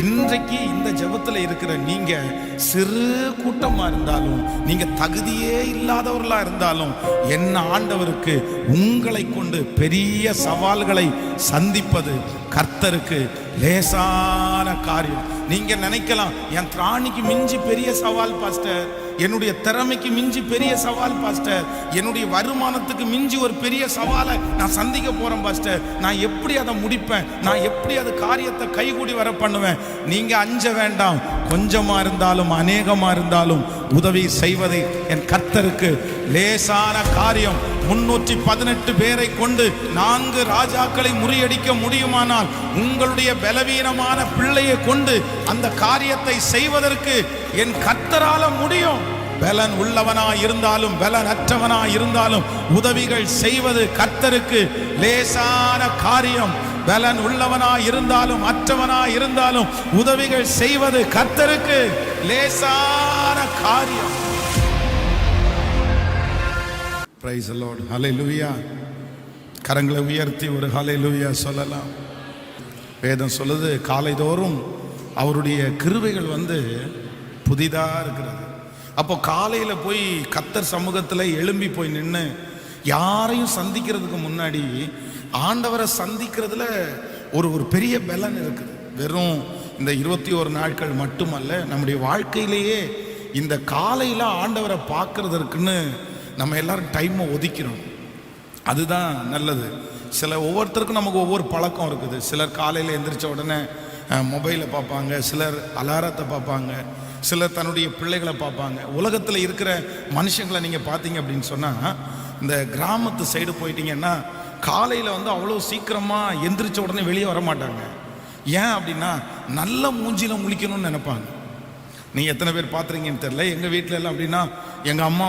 இன்றைக்கு இந்த ஜெபத்தில் இருக்கிற நீங்க சிறு கூட்டமா இருந்தாலும், நீங்க தகுதியே இல்லாதவர்களா இருந்தாலும், என்ன ஆண்டவருக்கு உங்களை கொண்டு பெரிய சவால்களை சந்திப்பது கர்த்தருக்கு லேசான காரியம். நீங்க நினைக்கலாம், என் திராணிக்கு மிஞ்சி பெரிய சவால் பாஸ்டர், என்னுடைய திறமைக்கு மிஞ்சி பெரிய சவால் பாஸ்டர், என்னுடைய வருமானத்துக்கு மிஞ்சி ஒரு பெரிய சவாலை நான் சந்திக்க போறேன் பாஸ்டர், நான் எப்படி அதை முடிப்பேன், நான் எப்படி அது காரியத்தை கைகூடி வர பண்ணுவேன். நீங்க அஞ்ச வேண்டாம். கொஞ்சமா இருந்தாலும் அநேகமா இருந்தாலும் உதவி செய்வதை என் கர்த்தருக்கு லேசான காரியம். 318 பேரை கொண்டு 4 ராஜாக்களை முறியடிக்க முடியுமானால், உங்களுடைய பலவீனமான பிள்ளையை கொண்டு அந்த காரியத்தை செய்வதற்கு என் கர்த்தரால முடியும். பலன் உள்ளவனா இருந்தாலும் பலன் அற்றவனா இருந்தாலும் உதவிகள் செய்வது கர்த்தருக்கு லேசான காரியம். பலன் உள்ளவனா இருந்தாலும் அற்றவனா இருந்தாலும் உதவிகள் செய்வது கர்த்தருக்கு லேசான காரியம். Praise the Lord. Hallelujah. கரங்களை உயர்த்தி ஒரு ஹல்லேலூயா சொல்லலாம். வேதம் சொல்லுது, காலைதோறும் அவருடைய கிருபைகள் புதிதா இருக்கிறது. அப்போ காலையில போய் கர்த்தர் சமூகத்தில் எழும்பி போய் நின்று யாரையும் சந்திக்கிறதுக்கு முன்னாடி ஆண்டவரை சந்திக்கிறதுல ஒரு பெரிய பலன் இருக்குது. வெறும் இந்த 21 நாட்கள் மட்டுமல்ல, நம்முடைய வாழ்க்கையிலேயே இந்த காலையில ஆண்டவரை பார்க்கறதற்குன்னு நம்ம எல்லாரும் டைமை ஒதுக்கிறோம். அதுதான் நல்லது. ஒவ்வொருத்தருக்கும் நமக்கு ஒவ்வொரு பழக்கம் இருக்குது. சிலர் காலையில் எந்திரிச்ச உடனே மொபைலை பார்ப்பாங்க, சிலர் அலாரத்தை பார்ப்பாங்க, சிலர் தன்னுடைய பிள்ளைகளை பார்ப்பாங்க. உலகத்தில் இருக்கிற மனுஷங்களை நீங்கள் பார்த்தீங்க அப்படின்னு சொன்னால், இந்த கிராமத்து சைடு போயிட்டீங்கன்னா காலையில் அவ்வளோ சீக்கிரமாக எந்திரிச்ச உடனே வெளியே வர மாட்டாங்க. ஏன் அப்படின்னா, நல்ல மூஞ்சியில் முழிக்கணும்னு நினைப்பாங்க. நீங்கள் எத்தனை பேர் பார்த்துறீங்கன்னு தெரியல. எங்கள் வீட்டில் எல்லாம் அப்படின்னா, எங்கள் அம்மா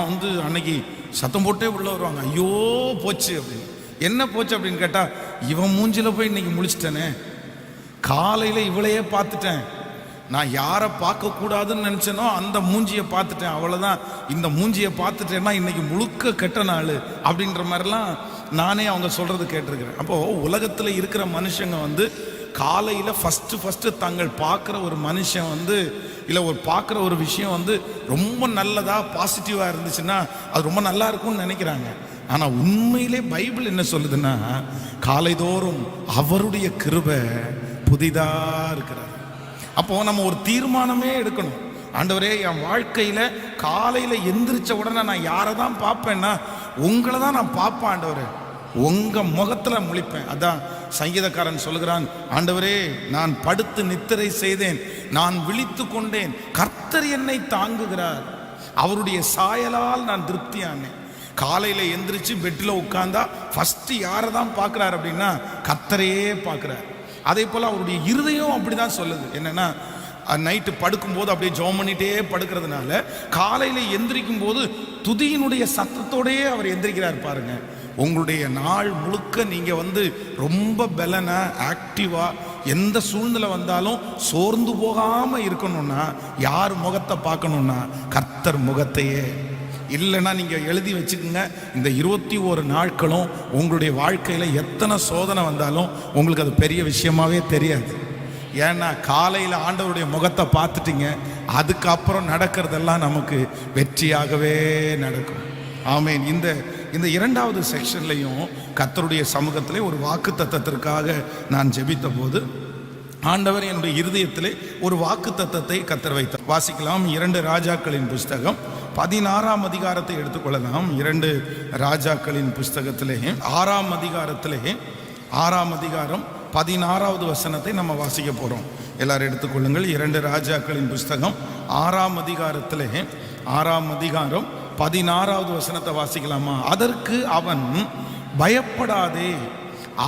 அன்னைக்கு சத்தம் போட்டே உள்ள வருவாங்க, ஐயோ போச்சு அப்படின்னு. என்ன போச்சு அப்படின்னு கேட்டால், இவன் மூஞ்சில போய் இன்னைக்கு முழிச்சிட்டேனே, காலையில் இவளையே பார்த்துட்டேன், நான் யாரை பார்க்கக்கூடாதுன்னு நினச்சேனோ அந்த மூஞ்சியை பார்த்துட்டேன், அவ்வளோதான். இந்த மூஞ்சியை பார்த்துட்டேன்னா இன்னைக்கு முழுக்க கெட்ட நாள் அப்படின்ற மாதிரிலாம் நானே அவங்க சொல்கிறது கேட்டிருக்கிறேன். அப்போது உலகத்தில் இருக்கிற மனுஷங்க காலையில் ஃபஸ்ட்டு தங்கள் பார்க்குற ஒரு மனுஷன் இல்லை ஒரு பார்க்குற ஒரு விஷயம் ரொம்ப நல்லதாக பாசிட்டிவாக இருந்துச்சுன்னா அது ரொம்ப நல்லா இருக்கும்னு நினைக்கிறாங்க. ஆனால் உண்மையிலே பைபிள் என்ன சொல்லுதுன்னா, காலைதோறும் அவருடைய கிருபை புதிதாக இருக்கிறார். அப்போது நம்ம ஒரு தீர்மானமே எடுக்கணும். ஆண்டவரே, என் வாழ்க்கையில் காலையில் எந்திரிச்ச உடனே நான் யாரை தான் பார்ப்பேன்னா உங்களை தான் நான் பார்ப்பேன் ஆண்டவரே, உங்கள் முகத்தில் முழிப்பேன். அதான் சங்கீதக்காரன் சொல்லுகிறான், ஆண்டவரே நான் படுத்து நித்திரை செய்தேன், நான் விழித்து கொண்டேன், கர்த்தர் என்னை தாங்குகிறார், அவருடைய சாயலால் நான் திருப்தியானேன். காலையில் எந்திரிச்சு பெட்டில் உட்கார்ந்தா ஃபஸ்ட்டு யாரை தான் பார்க்குறார் அப்படின்னா கர்த்தரையே பார்க்குறார். அதே போல் அவருடைய இருதயம் அப்படி தான் சொல்லுது. என்னென்னா, நைட்டு படுக்கும்போது அப்படியே ஜெபம் பண்ணிட்டே படுக்கிறதுனால காலையில் எந்திரிக்கும் போது துதியினுடைய சத்தத்தோடையே அவர் எந்திரிக்கிறார். பாருங்க, உங்களுடைய நாள் முழுக்க நீங்கள் ரொம்ப பலனா ஆக்டிவாக எந்த சூழ்நிலை வந்தாலும் சோர்ந்து போகாமல் இருக்கணும்னா யார் முகத்தை பார்க்கணுன்னா கர்த்தர் முகத்தையே. இல்லைன்னா நீங்கள் எழுதி வச்சுக்கோங்க, இந்த 21 நாட்களும் உங்களுடைய வாழ்க்கையில் எத்தனை சோதனை வந்தாலும் உங்களுக்கு அது பெரிய விஷயமாவே தெரியாது. ஏன்னா காலையில் ஆண்டவருடைய முகத்தை பார்த்துட்டீங்க, அதுக்கப்புறம் நடக்கிறதெல்லாம் நமக்கு வெற்றியாகவே நடக்கும். ஆமேன். இந்த இரண்டாவது செக்ஷன்லையும் கர்த்தருடைய சமூகத்திலே ஒரு வாக்கு தத்தத்திற்காக நான் ஜெபித்த போது ஆண்டவர் என்னுடைய இருதயத்திலே ஒரு வாக்கு தத்தத்தை கர்த்தர் வைத்தார். வாசிக்கலாம். 2 ராஜாக்களின் புஸ்தகம் 16ஆம் அதிகாரத்தை எடுத்துக்கொள்ளலாம். 2 ராஜாக்களின் புஸ்தகத்திலே 6ஆம் அதிகாரத்திலே 6ஆம் அதிகாரம் 16வது வசனத்தை நம்ம வாசிக்க போகிறோம். எல்லாரும் எடுத்துக்கொள்ளுங்கள். 2 ராஜாக்களின் புஸ்தகம் 6ஆம் அதிகாரத்திலே 6ஆம் அதிகாரம் 16வது வசனத்தை வாசிக்கலாமா? அதற்கு அவன், பயப்படாதே,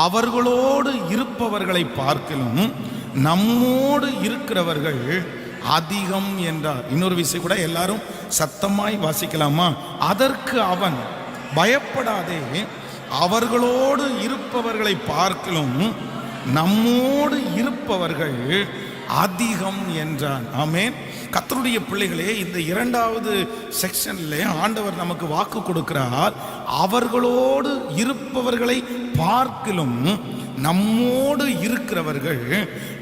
அவர்களோடு இருப்பவர்களை பார்க்கலும் நம்மோடு இருக்கிறவர்கள் அதிகம் என்றார். இன்னொரு விஷயம் கூட எல்லாரும் சத்தமாய் வாசிக்கலாமா? அதற்கு அவன், பயப்படாதே, அவர்களோடு இருப்பவர்களை பார்க்கலும் நம்மோடு இருப்பவர்கள் அதிகம் என்றான். ஆமென். கர்த்தருடைய பிள்ளைகளே, இந்த 2வது செக்ஷன்ல ஆண்டவர் நமக்கு வாக்கு கொடுக்கிறார். அவர்களோடு இருப்பவர்களை பார்க்கிலும் நம்மோடு இருக்கிறவர்கள்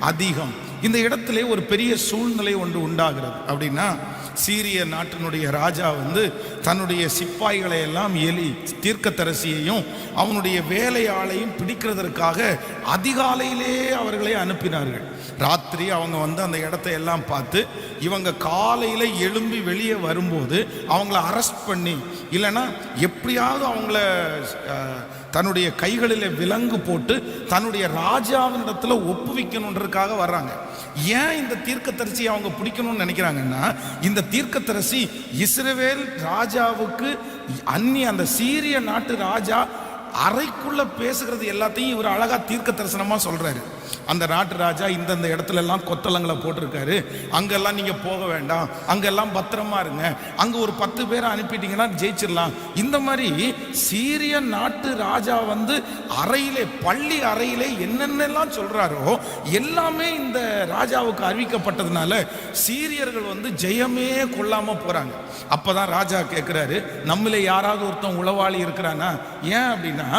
அதிகம். இந்த இடத்துல ஒரு பெரிய சூழ்நிலை ஒன்று உண்டாகிறது. அப்படின்னா சீரிய நாட்டினுடைய ராஜா வந்து தன்னுடைய சிப்பாய்களை எல்லாம் எலி தீர்க்கதரிசியையும் அவனுடைய வேலையாளையும் பிடிக்கிறதற்காக அதிகாலையிலே அவர்களை அனுப்பினார்கள். ராத்திரி அவங்க வந்து அந்த இடத்தை எல்லாம் பார்த்து இவங்க காலையில் எழும்பி வெளியே வரும்போது அவங்கள அரெஸ்ட் பண்ணி இல்லைன்னா எப்படியாவது அவங்கள தன்னுடைய கைகளில் விலங்கு போட்டு தன்னுடைய ராஜாவினிடத்துல ஒப்புவிக்கணுன்றதுக்காக வர்றாங்க. ஏன் இந்த தீர்க்கதரிசியை அவங்க பிடிக்கணும்னு நினைக்கிறாங்கன்னா, இந்த தீர்க்கதரிசி இஸ்ரவேல் ராஜாவுக்கு அந்த சீரிய நாட்டு ராஜா அறைக்குள்ள பேசுகிறது எல்லாத்தையும் இவர் அழகா தீர்க்க தரிசனமா சொல்றாரு. அந்த நாட்டு ராஜா இந்தந்த இடத்துல எல்லாம் கொத்தளங்களை போட்டிருக்காரு, அங்கெல்லாம் நீங்க போக வேண்டாம், அங்கெல்லாம் பத்திரமா இருங்க, அங்க ஒரு 10 பேரை அனுப்பிட்டீங்கன்னா ஜெயிச்சிடலாம். இந்த மாதிரி சீரிய நாட்டு ராஜா வந்து அறையிலே பள்ளி அறையிலே என்னென்னலாம் சொல்றாரோ எல்லாமே இந்த ராஜாவுக்கு அறிவிக்கப்பட்டதுனால சீரியர்கள் வந்து ஜெயமே கொள்ளாம போறாங்க. அப்பதான் ராஜா கேட்கிறாரு, நம்மளே யாராவது ஒருத்தன் உளவாளி இருக்கிறானா? ஏன் அப்படின்னா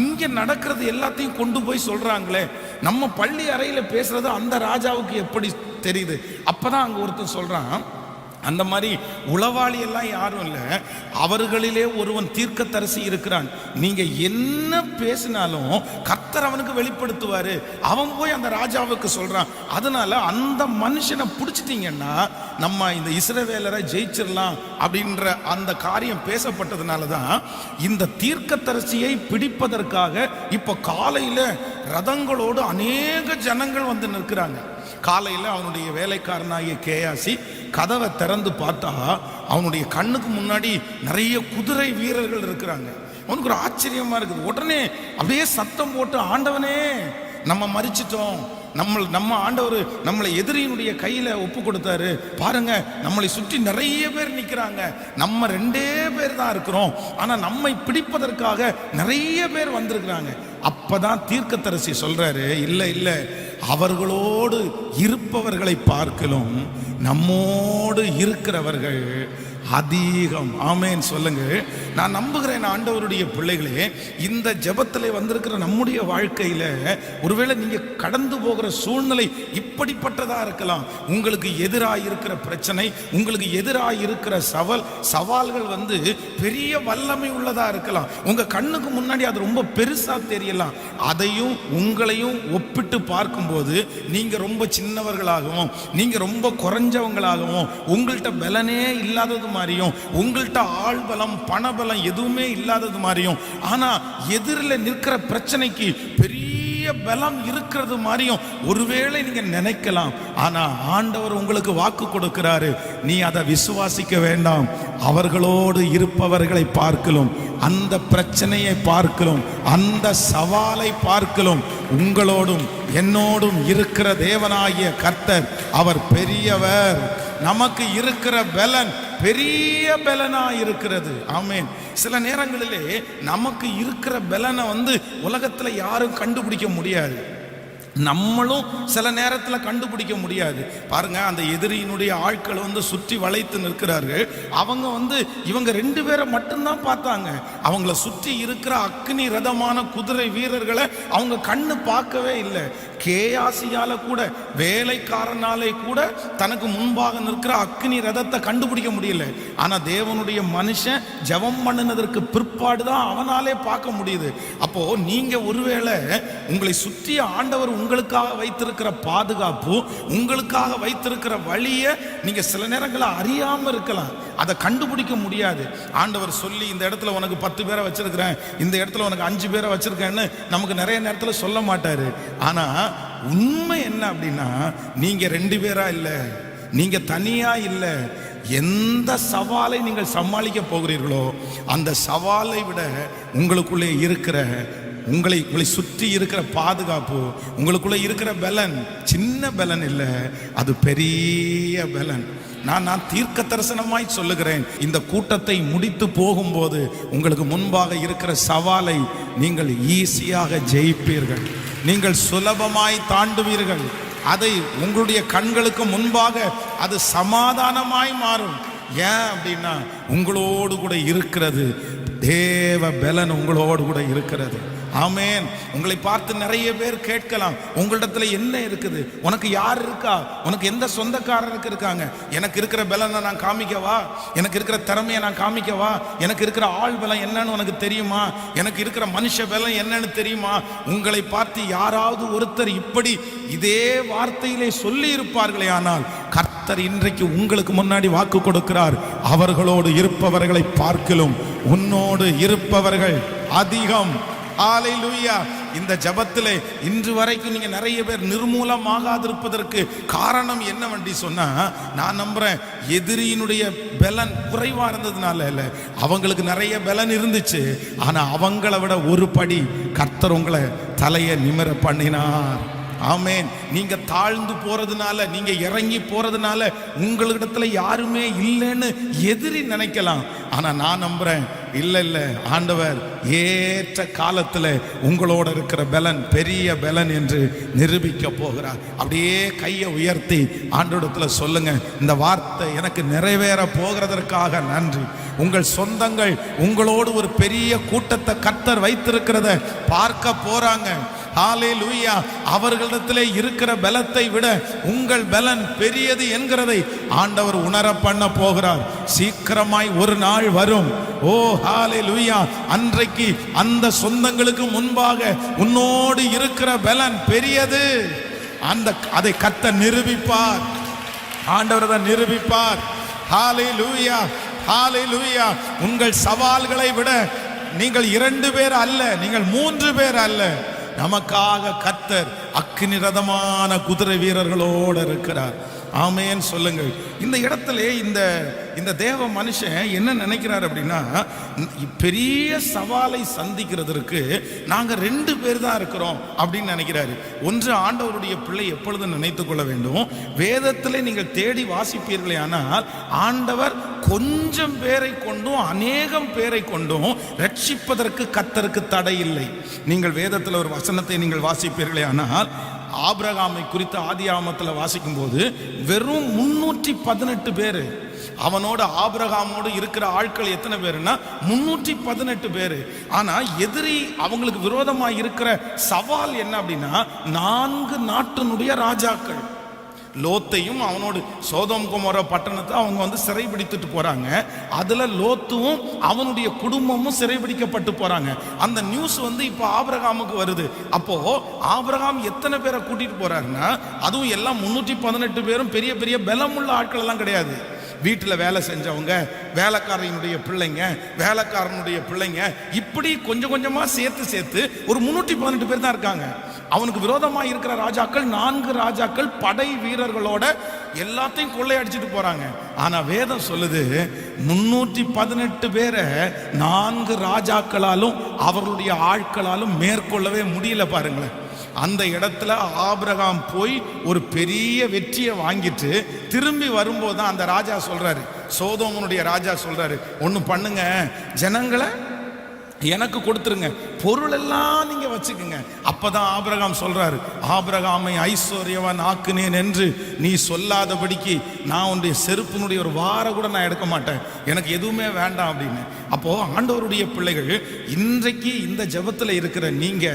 இங்க நடக்கிறது எல்லாத்தையும் கொண்டு போய் சொல்றாங்களே, நம்ம பள்ளி அறையில பேசுறது அந்த ராஜாவுக்கு எப்படி தெரியுது? அப்பதான் அங்க ஒருத்தன் சொல்றான், அந்த மாதிரி உளவாளி எல்லாம் யாரும் இல்லை, அவர்களிலே ஒருவன் தீர்க்கதரிசி இருக்கிறான், நீங்க என்ன பேசினாலும் கர்த்தர் அவனுக்கு வெளிப்படுத்துவாரு, அவன் போய் அந்த ராஜாவுக்கு சொல்றான். அதனால அந்த மனுஷனை பிடிச்சிட்டீங்கன்னா நம்ம இந்த இஸ்ரவேலரை ஜெயிச்சிடலாம் அப்படின்ற அந்த காரியம் பேசப்பட்டதுனால தான் இந்த தீர்க்கதரிசியை பிடிப்பதற்காக இப்ப காலையில ரதங்களோடு அநேக ஜனங்கள் வந்து நிற்கிறாங்க. காலையில் அவனுடைய வேலைக்காரனாகிய கேயாசி கதவை திறந்து பார்த்தா அவனுடைய கண்ணுக்கு முன்னாடி நிறைய குதிரை வீரர்கள் இருக்கிறாங்க. அவனுக்கு ஒரு ஆச்சரியமா இருக்குது. உடனே அப்படியே சத்தம் போட்டு, ஆண்டவனே நம்ம மரிச்சிட்டோம், நம்ம ஆண்டவர் நம்மளை எதிரியினுடைய கையில ஒப்பு கொடுத்தாரு, பாருங்க நம்மளை சுற்றி நிறைய பேர் நிக்கிறாங்க, நம்ம 2 பேர் தான் இருக்கிறோம், ஆனா நம்மை பிடிப்பதற்காக நிறைய பேர் வந்திருக்கிறாங்க. அப்பதான் தீர்க்கதரிசி சொல்றாரு, இல்ல இல்ல, அவர்களோடு இருப்பவர்களை பார்க்கலும் நம்மோடு இருக்கிறவர்கள் அதிகம். ஆமேன் சொல்லுங்க. நான் நம்புகிறேன் ஆண்டவருடைய பிள்ளைகளே, இந்த ஜெபத்தில் வந்திருக்கிற நம்முடைய வாழ்க்கையில ஒருவேளை நீங்க கடந்து போகிற சூழ்நிலை இப்படிப்பட்டதா இருக்கலாம். உங்களுக்கு எதிராக இருக்கிற பிரச்சனை, உங்களுக்கு எதிராக இருக்கிற சவால்கள் வந்து பெரிய வல்லமை உள்ளதா இருக்கலாம். உங்க கண்ணுக்கு முன்னாடி அது ரொம்ப பெருசா தெரியலாம். அதையும் உங்களையும் ஒப்பிட்டு பார்க்கும்போது நீங்க ரொம்ப சின்னவர்களாகவும் நீங்க ரொம்ப குறைஞ்சவங்களாகவும் உங்கள்கிட்ட பலனே இல்லாதது மாதிரியும் உங்கள்கிட்ட ஆள் பலம் பணபலம் எதுவுமே இல்லாதது மாதிரியும், ஆனா எதிரில் நிற்கிற பிரச்சனைக்கு பெரிய பலம் இருக்கிறது மாதிரியும் ஒருவேளை நீங்க நினைக்கலாம். ஆனா ஆண்டவர் உங்களுக்கு வாக்கு கொடுக்கிறாரு, நீ அதை விசுவாசிக்க வேண்டாம். அவர்களோடு இருப்பவர்களை பார்க்கலும், அந்த பிரச்சனையை பார்க்கலும், அந்த சவாலை பார்க்கலும் உங்களோடும் என்னோடும் இருக்கிற தேவனாகிய கர்த்தர் அவர் பெரியவர். நமக்கு இருக்கிற பலன் பெரிய பலனா இருக்கிறது. ஆமேன். சில நேரங்களிலே நமக்கு இருக்கிற பலனை வந்து உலகத்துல யாரும் கண்டுபிடிக்க முடியாது, நம்மளும் சில நேரத்தில் கண்டுபிடிக்க முடியாது. பாருங்க, அந்த எதிரியினுடைய ஆட்கள் வந்து சுற்றி வளைத்து நிற்கிறார்கள். அவங்க வந்து இவங்க 2 பேரை மட்டும்தான் பார்த்தாங்க. அவங்கள சுற்றி இருக்கிற அக்னி ரதமான குதிரை வீரர்களை அவங்க கண்ணு பார்க்கவே இல்லை. கேயாசியால கூட, வேலைக்காரனாலே கூட தனக்கு முன்பாக நிற்கிற அக்னி ரதத்தை கண்டுபிடிக்க முடியல. ஆனா தேவனுடைய மனுஷன் ஜெபம் பண்ணினதற்கு பிற்பாடுதான் அவனாலே பார்க்க முடியுது. அப்போ நீங்க ஒருவேளை உங்களை சுற்றி ஆண்டவர் உங்களுக்காக வைத்திருக்கிற பாதுகாப்பு, உங்களுக்காக வைத்திருக்கிற வழியை நீங்க சில நேரங்களில் அறியாம இருக்கலாம், அதை கண்டுபிடிக்க முடியாது. ஆண்டவர் சொல்லி இந்த இடத்துல உனக்கு 10 பேரை வச்சிருக்கிறேன், இந்த இடத்துல உனக்கு 5 பேரை வச்சிருக்கேன்னு நமக்கு நிறைய நேரத்தில் சொல்ல மாட்டாரு. ஆனா உண்மை என்ன அப்படின்னா, நீங்க 2 பேரா இல்லை, நீங்க தனியா இல்லை. எந்த சவாலை நீங்கள் சமாளிக்க போகிறீர்களோ அந்த சவாலை விட உங்களுக்குள்ளே இருக்கிற உங்களை சுற்றி இருக்கிற பாதுகாப்பு, உங்களுக்குள்ள இருக்கிற பலன் சின்ன பலன் இல்லை, அது பெரிய பலன். நான் தீர்க்க தரிசனமாய் சொல்லுகிறேன், இந்த கூட்டத்தை முடித்து போகும்போது உங்களுக்கு முன்பாக இருக்கிற சவாலை நீங்கள் ஈஸியாக ஜெயிப்பீர்கள், நீங்கள் சுலபமாய் தாண்டுவீர்கள். அதை உங்களுடைய கண்களுக்கு முன்பாக அது சமாதானமாய் மாறும். ஏன் அப்படின்னா உங்களோடு கூட இருக்கிறது தேவ பலன் உங்களோடு கூட இருக்கிறது. ஆமென். உங்களை பார்த்து நிறைய பேர் கேட்கலாம், உங்களிடத்துல என்ன இருக்குது, உனக்கு யார் இருக்கா, உனக்கு எந்த சொந்தக்காரருக்கு இருக்காங்க, எனக்கு இருக்கிற பலனை நான் காமிக்கவா, எனக்கு இருக்கிற திறமையை நான் காமிக்கவா, எனக்கு இருக்கிற ஆள் பலம் என்னன்னு உனக்கு தெரியுமா, எனக்கு இருக்கிற மனுஷ பலம் என்னன்னு தெரியுமா? உங்களை பார்த்து யாராவது ஒருத்தர் இப்படி இதே வார்த்தையிலே சொல்லி இருப்பார்களே, ஆனால் கர்த்தர் இன்றைக்கு உங்களுக்கு முன்னாடி வாக்கு கொடுக்கிறார், அவர்களோடு இருப்பவர்களை பார்க்கிலும் உன்னோடு இருப்பவர்கள் அதிகம். ஹல்லேலூயா. இந்த ஜபத்திலே இன்று வரைக்கும் நீங்க நிறைய பேர் நிர்மூலமாகாதிருப்பதற்கு காரணம் என்னவென்று சொன்னா, நான் நம்புறேன் எதிரியினுடைய பலன் குறைவா இருந்ததுனால இல்ல, அவங்களுக்கு நிறைய பலன் இருந்துச்சு, ஆனா அவங்களை விட ஒரு படி கர்த்தர் உங்களை தலையை நிமிர பண்ணினார். ஆமென். நீங்க தாழ்ந்து போறதுனால, நீங்க இறங்கி போறதுனால உங்களிடத்துல யாருமே இல்லைன்னு எதிரி நினைக்கலாம், ஆனா நான் நம்புறேன் இல்ல ஆண்டவர் ஏற்ற காலத்துல உங்களோட இருக்கிற பலன் பெரிய பலன் என்று நிரூபிக்க போகிறார். அப்படியே கையை உயர்த்தி ஆண்டவரிடத்துல சொல்லுங்க, இந்த வார்த்தை எனக்கு நிறைவேற போகிறதற்காக நன்றி. உங்கள் சொந்தங்கள் உங்களோடு ஒரு பெரிய கூட்டத்தை கர்த்தர் வைத்திருக்கிறத பார்க்க போறாங்க. ஹல்லேலூயா. அவர்களிடத்திலே இருக்கிற பலத்தை விட உங்கள் பலன் பெரியது என்கிறதை ஆண்டவர் உணர பண்ண போகிறார். சீக்கிரமாய் ஒரு நாள் வரும். ஓ ஹல்லேலூயா. அன்றைக்கு அந்த சொந்தங்களுக்கு முன்பாக உன்னோடு இருக்கிற பலன் பெரியது, அதை கர்த்தர் நிரூபிப்பார். ஆண்டவர் தான் நிரூபிப்பார். ஹல்லேலூயா. ஹல்லேலூயா. உங்கள் சவால்களை விட நீங்கள் 2 பேர் அல்ல, நீங்கள் 3 பேர் அல்ல, நமக்காக கர்த்தர் அக்கினி ரதமான குதிரை வீரர்களோடு இருக்கிறார். ஆமென் சொல்லுங்கள். இந்த இடத்துல இந்த தேவ மனுஷன் என்ன நினைக்கிறார் அப்படின்னா, பெரிய சவாலை சந்திக்கிறதுக்கு நாங்க 2 பேர் தான் இருக்கிறோம் அப்படின்னு நினைக்கிறாரு. ஒன்று, ஆண்டவருடைய பிள்ளை எப்பொழுதும் நினைத்துக் கொள்ள வேண்டும், வேதத்திலே நீங்கள் தேடி வாசிப்பீர்களே ஆனால் ஆண்டவர் கொஞ்சம் பேரை கொண்டும் அநேகம் பேரை கொண்டும் ரட்சிப்பதற்கு கர்த்தருக்கு தடை இல்லை. நீங்கள் வேதத்தில் ஒரு வசனத்தை நீங்கள் வாசிப்பீர்களே ஆனால், ஆபிரகாமை குறித்து ஆதியாகமத்தில் வாசிக்கும் போது வெறும் 318 பேர், அவனோட ஆபிரகாமோடு இருக்கிற ஆட்கள் எத்தனை பேருன்னா 318 பேர். ஆனா எதிரி அவங்களுக்கு விரோதமாக இருக்கிற சவால் என்ன அப்படின்னா, 4 நாட்டினுடைய ராஜாக்கள். லோத்தையும் அவனோடு சோதோம் கொமோரா பட்டணத்தை அவங்க சிறைபிடித்துட்டு போறாங்க. அதுல லோத்துவும் அவனுடைய குடும்பமும் சிறைபிடிக்கப்பட்டு போறாங்க. அந்த நியூஸ் இப்ப ஆபிரகாமுக்கு வருது. அப்போ ஆபிரகாம் எத்தனை பேரை கூட்டிட்டு போறாருன்னா, அதுவும் எல்லாம் 318 பேரும் பெரிய பெரிய பலமுள்ள ஆட்கள் எல்லாம் கிடையாது. வீட்டில் வேலை செஞ்சவங்க, வேலைக்காரனுடைய பிள்ளைங்க, வேலைக்காரனுடைய பிள்ளைங்க, இப்படி கொஞ்சம் கொஞ்சமா சேர்த்து ஒரு 318 பேர் தான் இருக்காங்க. அவனுக்கு விரோதமாக இருக்கிற ராஜாக்கள் 4 ராஜாக்கள் படை வீரர்களோட எல்லாத்தையும் கொள்ளையடிச்சிட்டு போறாங்க. ஆனா வேதம் சொல்லுது 318 பேரை 4 ராஜாக்களாலும் அவர்களுடைய ஆட்களாலும் மேற்கொள்ளவே முடியல. பாருங்களேன், அந்த இடத்துல ஆபிரகாம் போய் ஒரு பெரிய வெற்றியை வாங்கிட்டு திரும்பி வரும்போது தான் அந்த ராஜா சொல்றாரு, சோதோமனுடைய ராஜா சொல்றாரு, ஒன்று பண்ணுங்க, ஜனங்களை எனக்கு கொடுத்துருங்க, பொருள் எல்லாம் நீங்க வச்சுக்கோங்க. அப்பதான் ஆபிரகாம் சொல்றாரு, ஆபிரகாமை ஐஸ்வர்யவான் ஆக்குனேன் என்று நீ சொல்லாதபடிக்கு நான் உன்னுடைய செருப்பினுடைய ஒரு வார கூட நான் எடுக்க மாட்டேன், எனக்கு எதுவுமே வேண்டாம் அப்படின்னு. அப்போ ஆண்டவருடைய பிள்ளைகள், இன்றைக்கு இந்த ஜெபத்தில் இருக்கிற நீங்க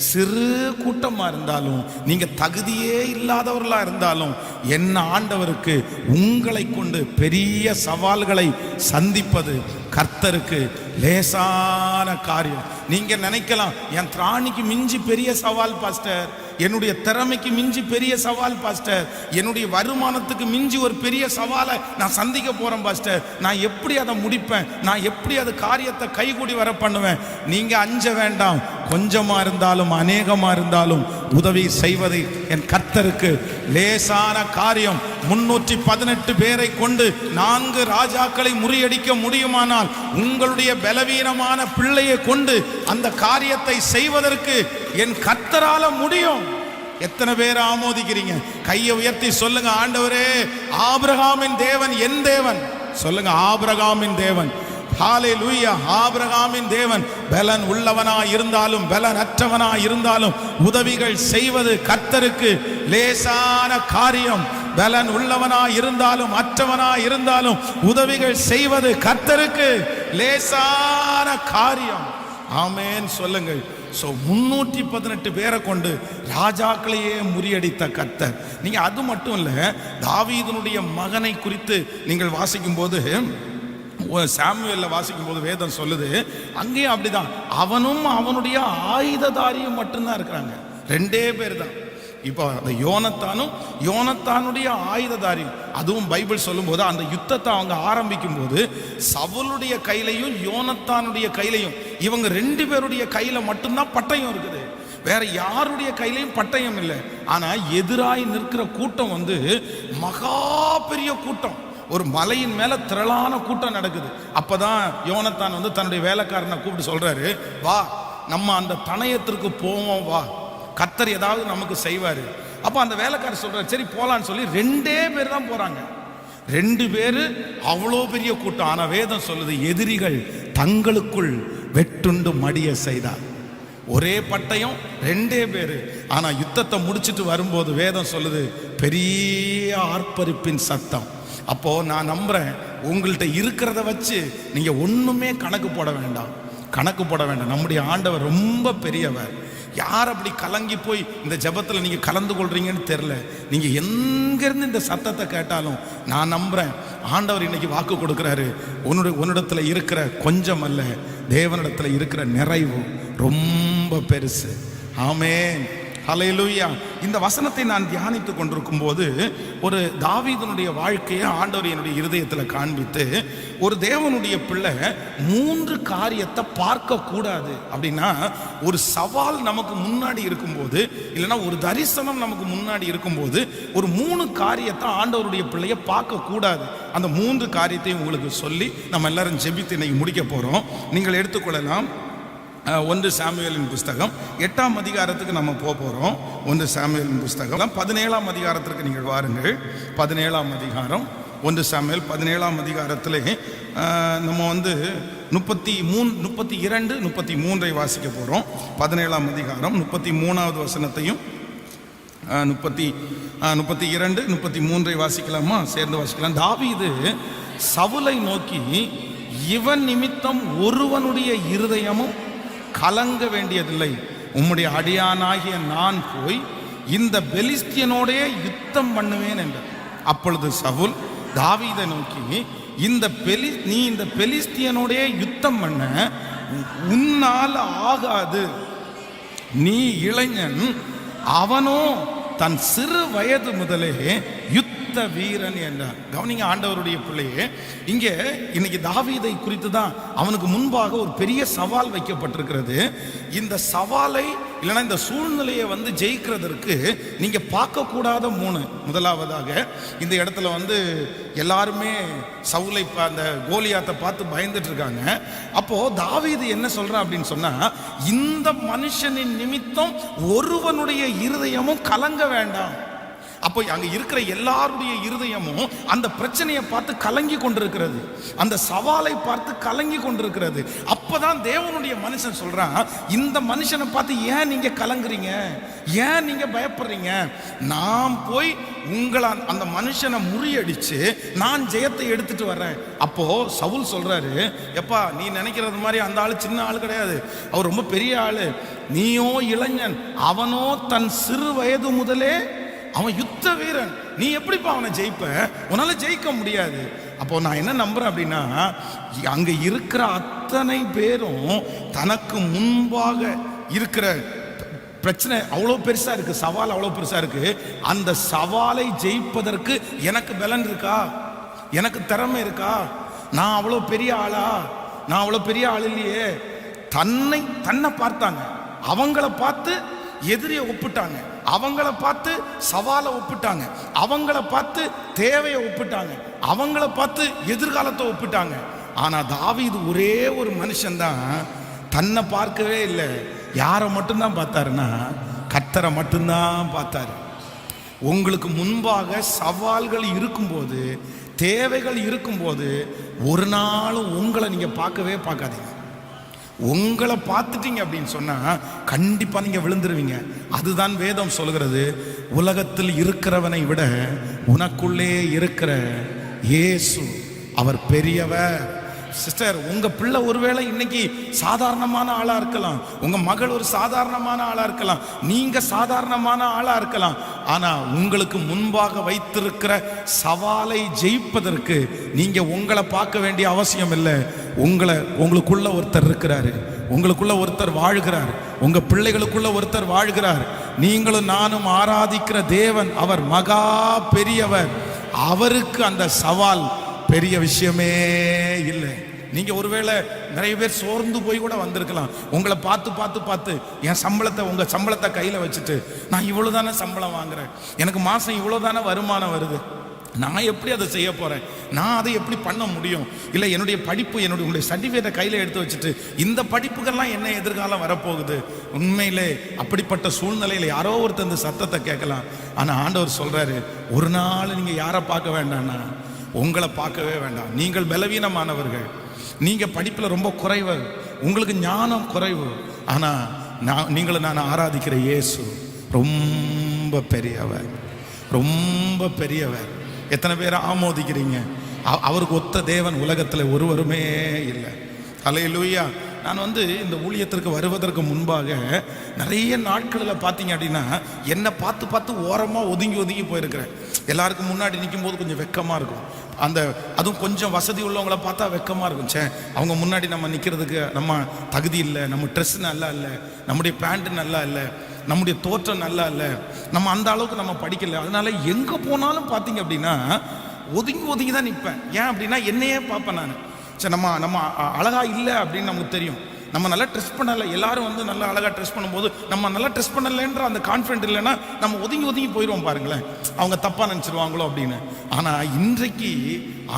சிறு கூட்டமா இருந்தாலும், நீங்க தகுதியே இல்லாதவர்களா இருந்தாலும், என்ன ஆண்டவருக்கு உங்களை கொண்டு பெரிய சவால்களை சந்திப்பது கர்த்தருக்கு லேசான காரியம். நீங்க நினைக்கலாம், என் திராணிக்கு மிஞ்சி பெரிய சவால் பாஸ்டர், என்னுடைய திறமைக்கு மிஞ்சி பெரிய சவால் பாஸ்டர், என்னுடைய வருமானத்துக்கு மிஞ்சி ஒரு பெரிய சவாலை நான் சந்திக்க போறேன் பாஸ்டர், நான் எப்படி அதை முடிப்பேன், நான் எப்படி அது காரியத்தை கைகூடி வர பண்ணுவேன். நீங்க அஞ்ச வேண்டாம். கொஞ்சமா இருந்தாலும் அநேகமா இருந்தாலும் உதவி செய்வது என் கர்த்தருக்கு லேசான காரியம். 318 பேரை கொண்டு 4 ராஜாக்களை முறியடிக்க முடியுமானால், உங்களுடைய பலவீனமான பிள்ளையை கொண்டு அந்த காரியத்தை செய்வதற்கு என் கர்த்தரால முடியும். எத்தனை பேர் ஆமோதிக்கிறீங்க? கையை உயர்த்தி சொல்லுங்க, ஆண்டவரே, ஆபிரகாமின் தேவன் என் தேவன். சொல்லுங்க, ஆபிரகாமின் தேவன். ஹல்லேலூயா. ஆபிரகாமின் தேவன் பலன் உள்ளவனா இருந்தாலும் பலன் அற்றவனா இருந்தாலும் உதவிகள் செய்வது கர்த்தருக்கு லேசான காரியம். பலன் உள்ளவனா இருந்தாலும் அற்றவனா இருந்தாலும் உதவிகள் செய்வது கர்த்தருக்கு லேசான காரியம். ஆமென் சொல்லுங்கள். 318 பேரை கொண்டு ராஜாக்களையே முறியடித்த கர்த்தர். நீங்க அது மட்டும் இல்ல, தாவீதுனுடைய மகனை குறித்து நீங்கள் வாசிக்கும் போது, சாமுவேல்ல வாசிக்கும் போது வேதம் சொல்லுது, அங்கேயும் அப்படிதான், அவனும் அவனுடைய ஆயுததாரியும் மட்டும்தான் இருக்கிறாங்க. 2 பேர் தான். இப்போ அந்த யோனத்தானுடைய ஆயுததாரி, அதுவும் பைபிள் சொல்லும் போது அந்த யுத்தத்தை அவங்க ஆரம்பிக்கும் போது சவுலுடைய கையிலையும் யோனத்தானுடைய கையிலையும், இவங்க 2 பேருடைய கையில மட்டும்தான் பட்டயம் இருக்குது, வேற யாருடைய கையிலையும் பட்டயம் இல்லை. ஆனா எதிராய் நிற்கிற கூட்டம் மகா பெரிய கூட்டம், ஒரு மலையின் மேல திரளான கூட்டம் நடக்குது. அப்பதான் யோனத்தான் தன்னுடைய வேலைக்காரனை கூப்பிட்டு சொல்றாரு, வா நம்ம அந்த தனயத்திற்கு போவோம், வா கர்த்தர் ஏதாவது நமக்கு செய்வாரு. அப்ப அந்த வேலைக்காரர் சொல்றாரு, சரி போலான்னு சொல்லி 2 பேர் தான் போறாங்க. 2 பேரு அவ்வளோ பெரிய கூட்டம். ஆனா வேதம் சொல்லுது, எதிரிகள் தங்களுக்குள் வெட்டுண்டு மடிய செய்தார். ஒரே பட்டயம், 2 பேரு. ஆனா யுத்தத்தை முடிச்சிட்டு வரும்போது வேதம் சொல்லுது, பெரிய ஆர்ப்பரிப்பின் சத்தம். அப்போ நான் நம்புறேன், உங்கள்கிட்ட இருக்கிறத வச்சு நீங்க ஒண்ணுமே கணக்கு போட வேண்டாம். நம்முடைய ஆண்டவர் ரொம்ப பெரியவர். யார் அப்படி கலங்கி போய் இந்த ஜெபத்தில் நீங்க கலந்து கொள்றீங்கன்னு தெரியல. நீங்க எங்கிருந்து இந்த சத்தத்தை கேட்டாலும் நான் நம்புறேன், ஆண்டவர் இன்னைக்கு வாக்கு கொடுக்கிறாரு, உன்னிடத்துல இருக்கிற கொஞ்சம் அல்ல, தேவனிடத்துல இருக்கிற நிறைவு ரொம்ப பெருசு. ஆமென், ஹல்லேலூயா. இந்த வசனத்தை நான் தியானித்துக் கொண்டிருக்கும் போது ஒரு தாவீதுனுடைய வாழ்க்கையை ஆண்டவர் என்னுடைய இருதயத்தில் காண்பித்து, ஒரு தேவனுடைய பிள்ளை 3 காரியத்தை பார்க்க கூடாது அப்படின்னா, ஒரு சவால் நமக்கு முன்னாடி இருக்கும்போது, இல்லைன்னா ஒரு தரிசனம் நமக்கு முன்னாடி இருக்கும்போது, ஒரு 3 காரியத்தை ஆண்டவருடைய பிள்ளையை பார்க்க கூடாது. அந்த 3 காரியத்தையும் உங்களுக்கு சொல்லி நம்ம எல்லாரும் ஜெபித்து இன்னைக்கு முடிக்க போறோம். நீங்கள் எடுத்துக்கொள்ளலாம். 1 சாமுவேலின் புஸ்தகம் 8ஆம் அதிகாரத்துக்கு நம்ம போகிறோம். 1 சாமுவேலின் புஸ்தகம் 17ஆம் அதிகாரத்திற்கு நீங்கள் வாருங்கள். 17ஆம் அதிகாரம் 1 சாமுவேல் 17ஆம் அதிகாரத்திலே நம்ம 32, 33 வாசிக்க போகிறோம். 17ஆம் அதிகாரம் 33வது வசனத்தையும் 32, 33 வாசிக்கலாமா? சேர்ந்து வாசிக்கலாம். தாவீது சவுலை நோக்கி, இவன் நிமித்தம் ஒருவனுடைய இருதயமும் கலங்க வேண்டியதில்லை, உம்முடைய அடியானாகிய நான் போய் இந்த பெலிஸ்தியனோடே யுத்தம் பண்ணுவேன் என்றார். அப்பொழுது சவுல் தாவீதை நோக்கி, நீ இந்த பெலிஸ்தியனோடே யுத்தம் பண்ண உன்னால் ஆகாது, நீ இளைஞன், அவனோ தன் சிறு வயது முதலே யுத்த வீரன் என்றார். கவனிங்க ஆண்டவருடைய பிள்ளையே, இங்கே இன்னைக்கு தாவீதை குறித்து தான் அவனுக்கு முன்பாக ஒரு பெரிய சவால் வைக்கப்பட்டிருக்கிறது. இந்த சவாலை இல்லைன்னா இந்த சூழ்நிலையை ஜெயிக்கிறதற்கு நீங்க பார்க்க கூடாத 3. முதலாவதாக இந்த இடத்துல எல்லாருமே சவுலை அந்த கோலியாத்தை பார்த்து பயந்துட்டு இருக்காங்க. அப்போ தாவீது என்ன சொல்றான் அப்படின்னு சொன்னா, இந்த மனுஷனின் நிமித்தம் ஒருவனுடைய இருதயமும் கலங்க வேண்டாம். அப்போ அங்க இருக்கிற எல்லாருடைய இருதயமும் அந்த பிரச்சனையை பார்த்து கலங்கி கொண்டிருக்கிறது, அந்த சவாலை பார்த்து கலங்கி கொண்டிருக்கிறது. அப்பதான் தேவனுடைய மனுஷன் சொல்றான், இந்த மனுஷனை பார்த்து ஏன் நீங்க கலங்குறீங்க, ஏன் நீங்க பயப்படுறீங்க, நான் போய் உங்களை அந்த மனுஷனை முறியடிச்சு நான் ஜெயத்தை எடுத்துட்டு வர்றேன். அப்போ சவுல் சொல்றாரு, எப்பா நீ நினைக்கிறது மாதிரி அந்த ஆளு சின்ன ஆளு கிடையாது, அவர் ரொம்ப பெரிய ஆளு, நீயோ இளைஞன், அவனோ தன் சிறு வயது முதலே அவன் யுத்த வீரன், நீ எப்படிப்பா அவனை ஜெயிப்ப, உன்னால ஜெயிக்க முடியாது. அப்போ நான் என்ன நம்புறேன் அப்படின்னா, அங்க இருக்கிற அத்தனை பேரும் தனக்கு முன்பாக இருக்கிற பிரச்சனை அவ்வளோ பெருசா இருக்கு, சவால் அவ்வளோ பெருசா இருக்கு, அந்த சவாலை ஜெயிப்பதற்கு எனக்கு பலன் இருக்கா, எனக்கு திறமை இருக்கா, நான் அவ்வளோ பெரிய ஆளா, நான் அவ்வளோ பெரிய ஆள் இல்லையே. தன்னை பார்த்தாங்க, அவங்கள பார்த்து எதிரியை ஒப்பிட்டாங்க, அவங்கள பார்த்து சவாலை ஒப்பிட்டாங்க, அவங்கள பார்த்து தேவையை ஒப்பிட்டாங்க, அவங்கள பார்த்து எதிர்காலத்தை ஒப்பிட்டாங்க. ஆனா தாவீது ஒரே ஒரு மனுஷன்தான் தன்னை பார்க்கவே இல்லை. யாரை மட்டும்தான் பார்த்தாருன்னா, கர்த்தரை மட்டும்தான் பார்த்தாரு. உங்களுக்கு முன்பாக சவால்கள் இருக்கும்போது, தேவைகள் இருக்கும்போது, ஒரு நாளும் உங்களை நீங்க பார்க்கவே பார்க்காதீங்க. உங்களை பார்த்துட்டீங்க அப்படின்னு சொன்னா கண்டிப்பா நீங்க விழுந்துருவீங்க. அதுதான் வேதம் சொல்கிறது, உலகத்தில் இருக்கிறவனை விட உனக்குள்ளே இருக்கிற இயேசு அவர் பெரியவர். சிஸ்டர், உங்க பிள்ளை ஒருவேளை இன்னைக்கு சாதாரணமான ஆளா இருக்கலாம், உங்க மகள் ஒரு சாதாரணமான ஆளா இருக்கலாம், நீங்க சாதாரணமான ஆளா இருக்கலாம். ஆனா உங்களுக்கு முன்பாக வைத்திருக்கிற சவாலை ஜெயிப்பதற்கு நீங்க உங்களை பார்க்க வேண்டிய அவசியம் இல்லை. உங்களுக்குள்ள ஒருத்தர் இருக்கிறாரு, உங்களுக்குள்ள ஒருத்தர் வாழ்கிறார், உங்க பிள்ளைகளுக்குள்ள ஒருத்தர் வாழ்கிறார். நீங்களும் நானும் ஆராதிக்கிற தேவன் அவர் மகா பெரியவர். அவருக்கு அந்த சவால் பெரிய விஷயமே இல்லை. நீங்க ஒருவேளை நிறைய பேர் சோர்ந்து போய் கூட வந்திருக்கலாம். உங்களை பார்த்து பார்த்து பார்த்து என் சம்பளத்தை, உங்க சம்பளத்தை கையில வச்சுட்டு, நான் இவ்வளவுதானே சம்பளம் வாங்குறேன், எனக்கு மாசம் இவ்வளவுதானே வருமானம் வருது, நான் எப்படி அதை செய்ய போறேன், நான் அதை எப்படி பண்ண முடியும், இல்லை என்னுடைய படிப்பு, உங்களுடைய சர்டிஃபிகேட்டை கையில் எடுத்து வச்சுட்டு இந்த படிப்புகள்லாம் என்ன எதிர்காலம் வரப்போகுது. உண்மையிலே அப்படிப்பட்ட சூழ்நிலையில் யாரோ ஒருத்தர் இந்த சத்தத்தை கேட்கலாம். ஆனால் ஆண்டவர் சொல்றாரு, ஒரு நாள் நீங்க யாரை பார்க்க வேண்டாம்னா உங்களை பார்க்கவே வேண்டாம். நீங்கள் பலவீனமானவர்கள், நீங்க படிப்புல ரொம்ப குறைவு, உங்களுக்கு ஞானம் குறைவு. ஆனா நான் ஆராதிக்கிற இயேசு ரொம்ப பெரியவர், ரொம்ப பெரியவர். எத்தனை பேரை ஆமோதிக்கிறீங்க? அவருக்கு ஒத்த தேவன் உலகத்தில் ஒருவருமே இல்லை. ஹல்லேலூயா. நான் இந்த ஊழியத்திற்கு வருவதற்கு முன்பாக நிறைய நாட்களில் பார்த்தீங்க அப்படின்னா என்னை பார்த்து பார்த்து ஓரமாக ஒதுங்கி போயிருக்கிறேன். எல்லாருக்கும் முன்னாடி நிற்கும் போது கொஞ்சம் வெக்கமாக இருக்கும். அதுவும் கொஞ்சம் வசதி உள்ளவங்களை பார்த்தா வெக்கமாக இருக்கும். அவங்க முன்னாடி நம்ம நிற்கிறதுக்கு நம்ம தகுதி இல்லை, நம்ம ட்ரெஸ் நல்லா இல்லை, நம்முடைய பேண்ட் நல்லா இல்லை, நம்முடைய தோற்றம் நல்லா இல்லை, நம்ம அந்த அளவுக்கு நம்ம படிக்கல. அதனால எங்கே போனாலும் பார்த்தீங்க அப்படின்னா ஒதுங்கி தான் நிற்பேன். ஏன் அப்படின்னா என்னையே பார்ப்பேன் நான். சரி, நம்ம அழகா இல்லை அப்படின்னு நமக்கு தெரியும். நம்ம நல்லா ட்ரெஸ் பண்ணலை, எல்லாரும் நல்லா அழகாக ட்ரெஸ் பண்ணும்போது நம்ம நல்லா ட்ரெஸ் பண்ணலைன்ற அந்த கான்ஃபிடென்ட் இல்லைன்னா நம்ம ஒதுங்கி போயிடுவோம். பாருங்களேன், அவங்க தப்பாக நினச்சிருவாங்களோ அப்படின்னு. ஆனால் இன்றைக்கு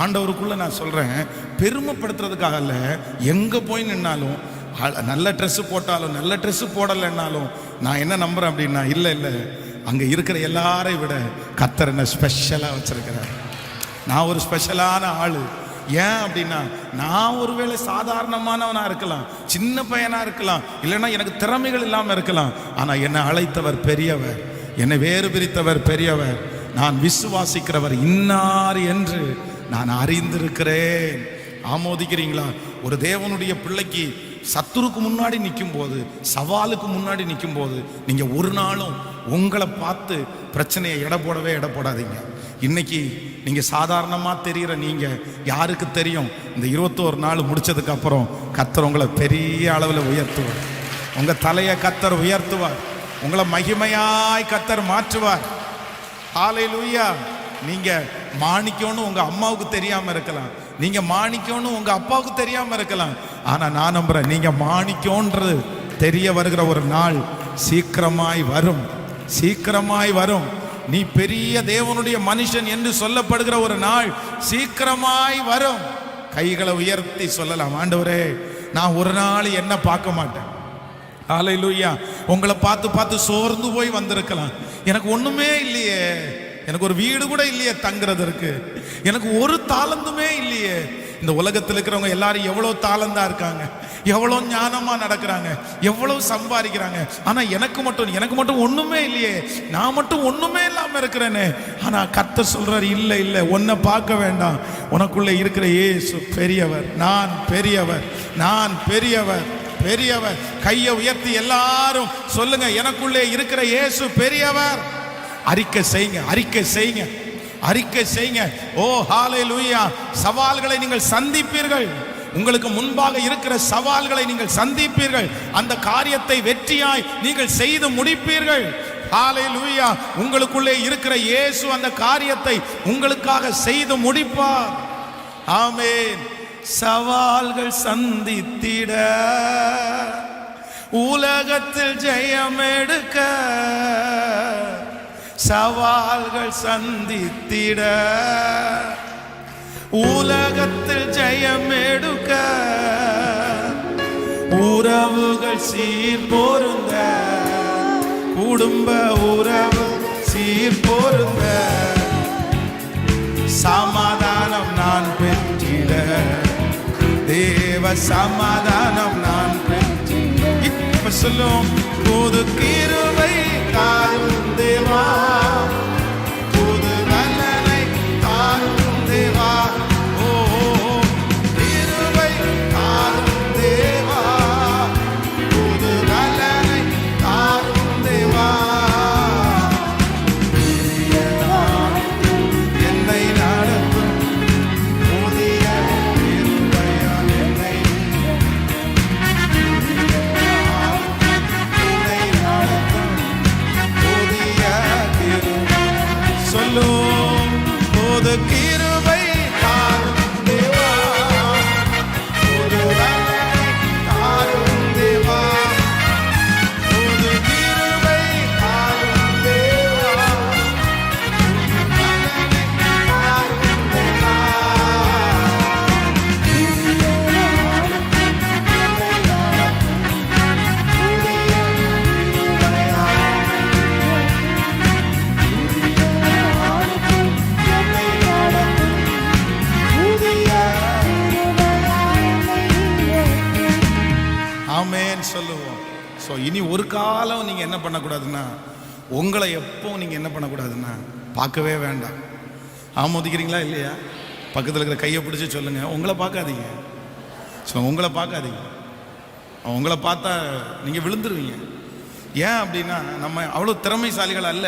ஆண்டவருக்குள்ள நான் சொல்கிறேன், பெருமைப்படுத்துறதுக்காக இல்லை, எங்கே போய் நின்னாலும் நல்ல ட்ரெஸ்ஸு போட்டாலும் நல்ல ட்ரெஸ்ஸு போடலைன்னாலும் நான் என்ன நம்புகிறேன் அப்படின்னா, இல்லை அங்கே இருக்கிற எல்லாரையும் விட கர்த்தர் என்ன ஸ்பெஷலாக வச்சிருக்கிறார். நான் ஒரு ஸ்பெஷலான ஆள். ஏன் அப்படின்னா, நான் ஒருவேளை சாதாரணமானவனா இருக்கலாம், சின்ன பையனா இருக்கலாம், இல்லைன்னா எனக்கு திறமைகள் இல்லாமல் இருக்கலாம். ஆனால் என்னை அழைத்தவர் பெரியவர், என்னை வேறு பிரித்தவர் பெரியவர். நான் விசுவாசிக்கிறவர் இன்னார் என்று நான் அறிந்திருக்கிறேன். ஆமோதிக்கிறீங்களா? ஒரு தேவனுடைய பிள்ளைக்கு சத்துருக்கு முன்னாடி நிற்கும் போது, சவாலுக்கு முன்னாடி நிற்கும் போது, நீங்க ஒரு நாளும் உங்களை பார்த்து பிரச்சனையை எடை போடாதீங்க. இன்னைக்கு நீங்க சாதாரணமா தெரிகிற நீங்க யாருக்கு தெரியும், இந்த 21 நாள் முடிச்சதுக்கு அப்புறம் கர்த்தர் உங்களை பெரிய அளவில் உயர்த்துவார். உங்க தலையை கர்த்தர் உயர்த்துவார், உங்களை மகிமையாய் கர்த்தர் மாற்றுவார். ஹல்லேலூயா. நீங்க மாணிக்கம்னு உங்க அம்மாவுக்கு தெரியாம இருக்கலாம், நீங்க மாணிக்கம்னு உங்க அப்பாவுக்கு தெரியாம இருக்கலாம். ஆனா நான் நம்புறேன், நீங்க மாணிக்கம்ன்றது தெரிய வருகிற ஒரு நாள் சீக்கிரமாய் வரும். நீ பெரிய தேவனுடைய மனுஷன் என்று சொல்லப்படுகிற ஒரு நாள் சீக்கிரமாய் வரும். கைகளை உயர்த்தி சொல்லலாம், ஆண்டவரே, நான் ஒரு நாள் என்ன பார்க்க மாட்டேன். ஹல்லேலூயா. உங்களை பார்த்து சோர்ந்து போய் வந்திருக்கலாம். எனக்கு ஒண்ணுமே இல்லையே, எனக்கு ஒரு வீடு கூட இல்லையே தங்குறதற்கு, எனக்கு ஒரு தாளந்துமே இல்லையே. இந்த உலகத்தில் இருக்கிறவங்க எல்லாரும் எவ்வளவு தாளந்தா இருக்காங்க, எவ்வளவு ஞானமா நடக்கிறாங்க, எவ்வளவு சம்பாதிக்கிறாங்க. ஆனா எனக்கு மட்டும் ஒண்ணுமே இல்லையே, நான் மட்டும் ஒண்ணுமே இல்லாம இருக்கிறேன்னு. ஆனா கர்த்தர் சொல்றாரு, இல்ல உன்னை பார்க்க வேண்டாம், உனக்குள்ள இருக்கிற இயேசு பெரியவர், நான் பெரியவர். கையை உயர்த்தி எல்லாரும் சொல்லுங்க, எனக்குள்ளே இருக்கிற இயேசு பெரியவர். அறிக்கை செய்யுங்க. ஓ ஹல்லேலூயா. சவால்களை நீங்கள் சந்திப்பீர்கள், உங்களுக்கு முன்பாக இருக்கிற சவால்களை நீங்கள் சந்திப்பீர்கள், அந்த காரியத்தை வெற்றியாய் நீங்கள் செய்து முடிப்பீர்கள். ஹல்லேலூயா. உங்களுக்குள்ளே இருக்கிற இயேசு அந்த காரியத்தை உங்களுக்காக செய்து முடிப்பார். ஆமென். சவால்கள் சந்தித்திட, உலகத்தில் ஜெயம் எடுக்க, சவால்கள் சந்தித்திட, உலகத்தில் ஜெயம் எடுக்க, உறவுகள் சீர் பொருந்த, குடும்ப உறவு சீர் பொருந்த, சமாதானம் நான் பெற்றிட, தேவ சமாதானம் நான் பெற்றிட. இப்ப சொல்லும், புது கிருபை தாரும் தேவா, புது பலனை தாரும் தேவா. ஓ கிருபை கிருபை தாரும் தேவா, புது பலனை தாரும் தேவா, புது கிருபை தாரும் தேவா, புது பலனை தாரும் தேவா. ஆமென் சொல்லுவோம். ஸோ இனி ஒரு காலம் நீங்கள் என்ன பண்ணக்கூடாதுன்னா, உங்களை எப்போ நீங்கள் என்ன பண்ணக்கூடாதுன்னா பார்க்கவே வேண்டாம். ஆமோதிக்கிறீங்களா இல்லையா? பக்கத்தில் இருக்கிற கையை பிடிச்சி சொல்லுங்க, உங்களை பார்க்காதீங்க. ஸோ உங்களை பார்க்காதீங்க. உங்களை பார்த்தா நீங்கள் விழுந்துருவீங்க. ஏன் அப்படின்னா, நம்ம அவ்வளோ திறமைசாலிகள் அல்ல,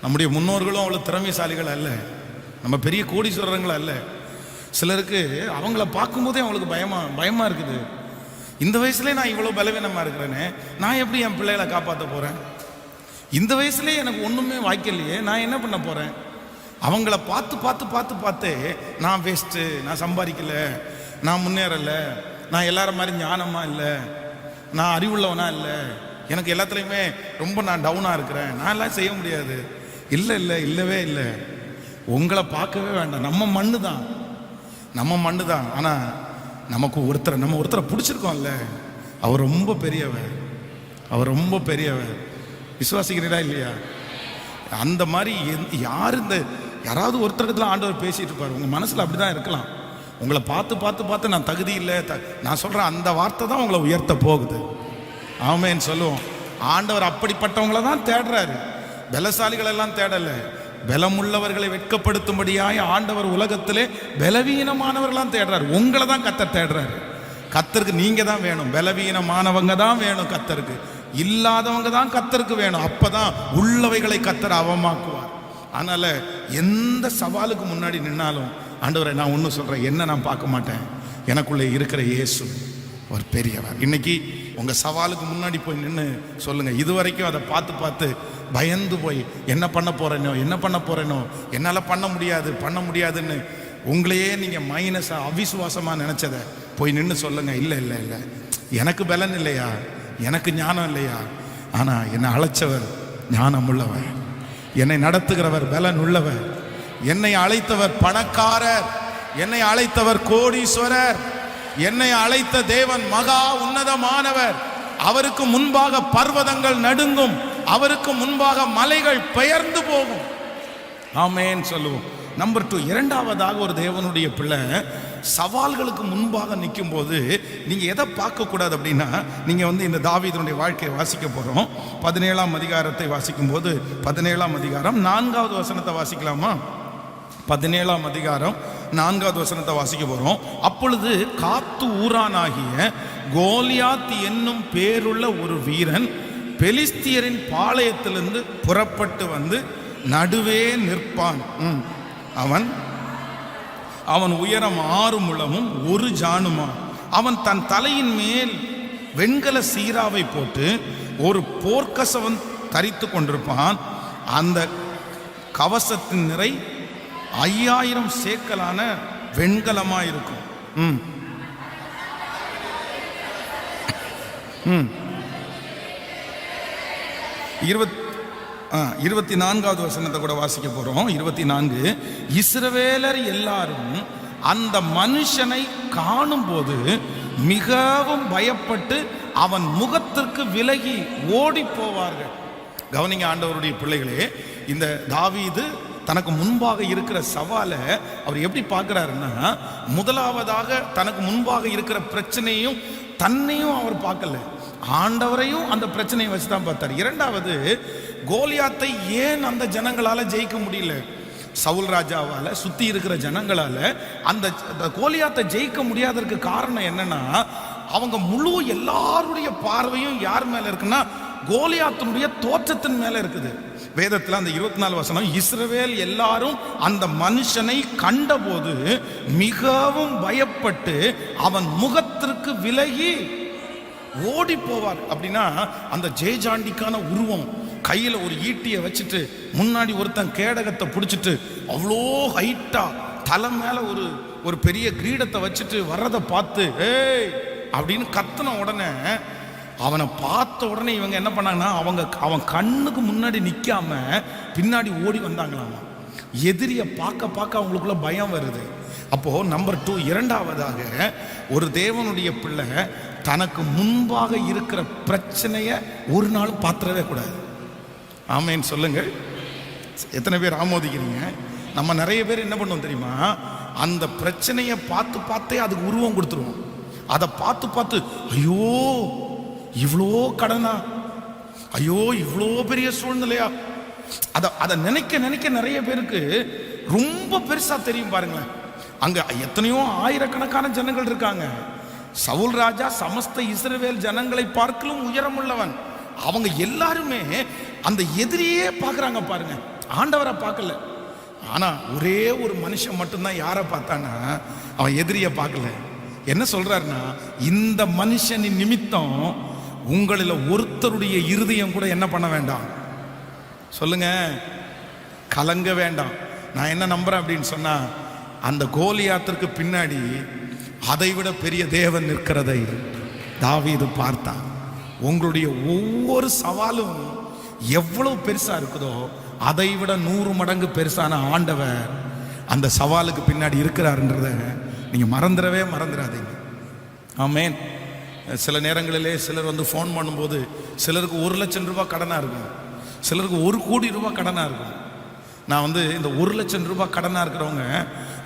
நம்முடைய முன்னோர்களும் அவ்வளோ திறமைசாலிகள் அல்ல, நம்ம பெரிய கோடீஸ்வரங்கள் அல்ல. சிலருக்கு அவங்கள பார்க்கும்போதே அவங்களுக்கு பயமாக இருக்குது. இந்த வயசுலேயே நான் இவ்வளோ பலவீனமாக இருக்கிறேனே, நான் எப்படி என் பிள்ளைகளை காப்பாற்ற போகிறேன்? இந்த வயசுலேயே எனக்கு ஒன்றுமே வாய்க்கலையே, நான் என்ன பண்ண போகிறேன்? அவங்கள பார்த்து பார்த்து பார்த்து பார்த்து நான் வேஸ்ட்டு, நான் சம்பாதிக்கலை, நான் முன்னேறலை, நான் எல்லாரும் மாதிரி ஞானமாக இல்லை, நான் அறிவுள்ளவனா இல்லை, எனக்கு எல்லாத்துலேயுமே ரொம்ப நான் டவுனாக இருக்கிறேன், நான் எல்லாம் செய்ய முடியாது. இல்லை இல்லை, இல்லவே இல்லை. உங்களை பார்க்கவே வேண்டாம். நம்ம மண்ணு தான். ஆனால் நம்ம ஒருத்தரை பிடிச்சிருக்கோம்ல, அவர் ரொம்ப பெரியவர், அவர் ரொம்ப பெரியவர். விசுவாசிக்கிறீரா இல்லையா? அந்த மாதிரி யாராவது ஒருத்தருக்குலாம் ஆண்டவர் பேசிட்டு இருப்பார். உங்கள் மனசில் அப்படி தான் இருக்கலாம். உங்களை பார்த்து பார்த்து பார்த்து நான் தகுதி இல்லை, நான் சொல்கிறேன் அந்த வார்த்தை தான் உங்களை உயர்த்த போகுது. ஆமேன்னு சொல்லுவோம். ஆண்டவர் அப்படிப்பட்டவங்களை தான் தேடுறாரு, பலசாலிகளெல்லாம் தேடலை. பலமுள்ளவர்களை வெட்கப்படுத்தும்படியாய் ஆண்டவர் உலகத்திலே பலவீனமானவர்களாம் தேடுறாரு. உங்களை தான் கர்த்தர் தேடுறாரு. கர்த்தருக்கு நீங்க தான் வேணும். பலவீனமானவங்க தான் வேணும் கர்த்தருக்கு, இல்லாதவங்க தான் கர்த்தருக்கு வேணும். அப்பதான் உள்ளவைகளை கர்த்தர் அவமாக்குவார். அதனால எந்த சவாலுக்கு முன்னாடி நின்னாலும், ஆண்டவரை நான் ஒன்று சொல்றேன், என்ன நான் பார்க்க மாட்டேன், எனக்குள்ளே இருக்கிற இயேசு ஒரு பெரியவர். இன்னைக்கு உங்க சவாலுக்கு முன்னாடி போய் நின்று சொல்லுங்க, இதுவரைக்கும் அதை பார்த்து பார்த்து பயந்து போய் என்ன பண்ண போறேனோ, என்னால் பண்ண முடியாதுன்னு உங்களையே நீங்கள் மைனஸாக அவிசுவாசமாக நினச்சதை போய் நின்று சொல்லுங்க, இல்லை இல்லை இல்லை, எனக்கு பலன் இல்லையா, எனக்கு ஞானம் இல்லையா, ஆனால் என்னை அழைச்சவர் ஞானம் உள்ளவர், என்னை நடத்துகிறவர் பலன் உள்ளவர், என்னை அழைத்தவர் பணக்காரர், என்னை அழைத்தவர் கோடீஸ்வரர், என்னை அழைத்த தேவன் மகா உன்னதமானவர். அவருக்கு முன்பாக பர்வதங்கள் நடுங்கும், அவருக்கு முன்பாக மலைகள் பெயர்ந்து போகும். ஆமென் சொல்லுவோம். நம்பர் 2, இரண்டாவதாக ஒரு தேவனுடைய பிள்ளை சவால்களுக்கு முன்பாக நிற்கும் போது நீங்க எதை பார்க்க கூடாது அப்படின்னா, நீங்க இந்த தாவீதுடைய வாழ்க்கையை வாசிக்க போறோம். 17ஆம் அதிகாரத்தை வாசிக்கும் போது 17ஆம் அதிகாரம் 4வது வசனத்தை வாசிக்கலாமா? 17ஆம் அதிகாரம் 4வது வசனத்தை வாசிக்க போறோம். அப்பொழுது காத்து ஊரானாகிய கோலியாத் என்னும் பேருள்ள ஒரு வீரன் பெலிஸ்தியரின் பாளையத்திலிருந்து புறப்பட்டு வந்து நடுவே நிற்பான். அவன் உயரம் 6 முழமும் 1 ஜானுமா. அவன் தன் தலையின் மேல் வெண்கல சீராவை போட்டு ஒரு போர்க்கசவன் தரித்து கொண்டிருப்பான். அந்த கவசத்தின் நிறை 5000 சேக்கலான வெண்கலமா இருக்கும். 24வது வசனத்தை கூட வாசிக்க போறோம். 24, இஸ்ரவேலர் எல்லாரும் அந்த மனுஷனை காணும் போது மிகவும் பயப்பட்டு அவன் முகத்திற்கு விலகி ஓடி போவார்கள். கவனிங்க ஆண்டவருடைய பிள்ளைகளே, இந்த தாவீது தனக்கு முன்பாக இருக்கிற சவாலை அவர் எப்படி பார்க்கிறாருன்னா, முதலாவதாக தனக்கு முன்பாக இருக்கிற பிரச்சனையும் தன்னையும் அவர் பார்க்கல, ஆண்டவரையும் அந்த பிரச்சனையை வச்சு தான் பார்த்தார். இரண்டாவது, கோலியாத்தை ஏன் அந்த ஜனங்களால ஜெயிக்க முடியல, சவுல் ராஜாவால சுத்தி இருக்கிற ஜனங்களால அந்த கோலியாத்தை ஜெயிக்க முடியாததற்கு காரணம் என்னன்னா, அவங்க முழு எல்லாருடைய பார்வையும் யார் மேல இருக்குன்னா கோலியாத்தினுடைய தோற்றத்தின் மேல இருக்குது. வேதத்தில் அந்த 24 வசனம், இஸ்ரவேல் எல்லாரும் அந்த மனுஷனை கண்டபோது மிகவும் பயப்பட்டு அவன் முகத்திற்கு விலகி ஓடி போவார். அப்படின்னா அந்த ஜெயஜாண்டிக்கான உருவம், கையில் ஒரு ஈட்டியை வச்சுட்டு முன்னாடி ஒருத்தன் கேடகத்தை பிடிச்சிட்டு அவ்வளோ ஹைட்டா தலை மேலே ஒரு பெரிய கிரீடத்தை வச்சுட்டு வர்றதை பார்த்து ஏய் அப்படின்னு கத்துன உடனே அவனை பார்த்த உடனே இவங்க என்ன பண்ணாங்கன்னா அவன் கண்ணுக்கு முன்னாடி நிற்காம பின்னாடி ஓடி வந்தாங்களாம். எதிரியை பார்க்க அவங்களுக்குள்ள பயம் வருது. அப்போ நம்பர் 2, இரண்டாவதாக ஒரு தேவனுடைய பிள்ளை தனக்கு முன்பாக இருக்கிற பிரச்சனையை ஒரு நாள் பாத்திரவே கூடாது. ஆமேன்னு சொல்லுங்கள். எத்தனை பேர் ஆமோதிக்கிறீங்க? நம்ம நிறைய பேர் என்ன பண்ணுவோம் தெரியுமா, அந்த பிரச்சனையை பார்த்தே அதுக்கு உருவம் கொடுத்துருவோம். அதை பார்த்து ஐயோ இவ்வளோ கடனா, ஐயோ இவ்வளோ பெரிய சூழ்நிலையா, அதை நினைக்க நிறைய பேருக்கு ரொம்ப பெருசா தெரியும். பாருங்களேன், அங்க எத்தனையோ ஆயிரக்கணக்கான ஜனங்கள் இருக்காங்க. சவுல் ராஜா சமஸ்த இஸ்ரவேல் ஜனங்களை பார்க்கலும் உயரமுள்ளவன். அவங்க எல்லாருமே அந்த எதிரியே பார்க்கறாங்க. பாருங்க, ஆண்டவரை பார்க்கல. ஆனா ஒரே ஒரு மனுஷன் மட்டும்தான் யாரை பார்த்தானா, அவன் எதிரியை பார்க்கல. என்ன சொல்றாருன்னா, இந்த மனுஷனின் நிமித்தம் உங்களில் ஒருத்தருடைய இருதயம் கூட என்ன பண்ண வேண்டாம் சொல்லுங்க, கலங்க வேண்டாம். நான் என்ன நம்புறேன் அப்படின்னு சொன்னா, அந்த கோலியாத்திற்கு பின்னாடி அதைவிட பெரிய தேவன் நிற்கிறதை தாவீது பார்த்தான். உங்களுடைய ஒவ்வொரு சவாலும் எவ்வளவு பெருசா இருக்குதோ அதைவிட 100 மடங்கு பெருசான ஆண்டவர் அந்த சவாலுக்கு பின்னாடி இருக்கிறாருன்றத நீங்க மறந்துடாதீங்க. ஆமேன். சில நேரங்களிலே சிலர் வந்து ஃபோன் பண்ணும்போது சிலருக்கு 1 லட்சம் ரூபாய் கடனாக இருக்கும், சிலருக்கு 1 கோடி ரூபாய் கடனாக இருக்கும். நான் வந்து இந்த 1 லட்சம் ரூபாய் கடனாக இருக்கிறவங்க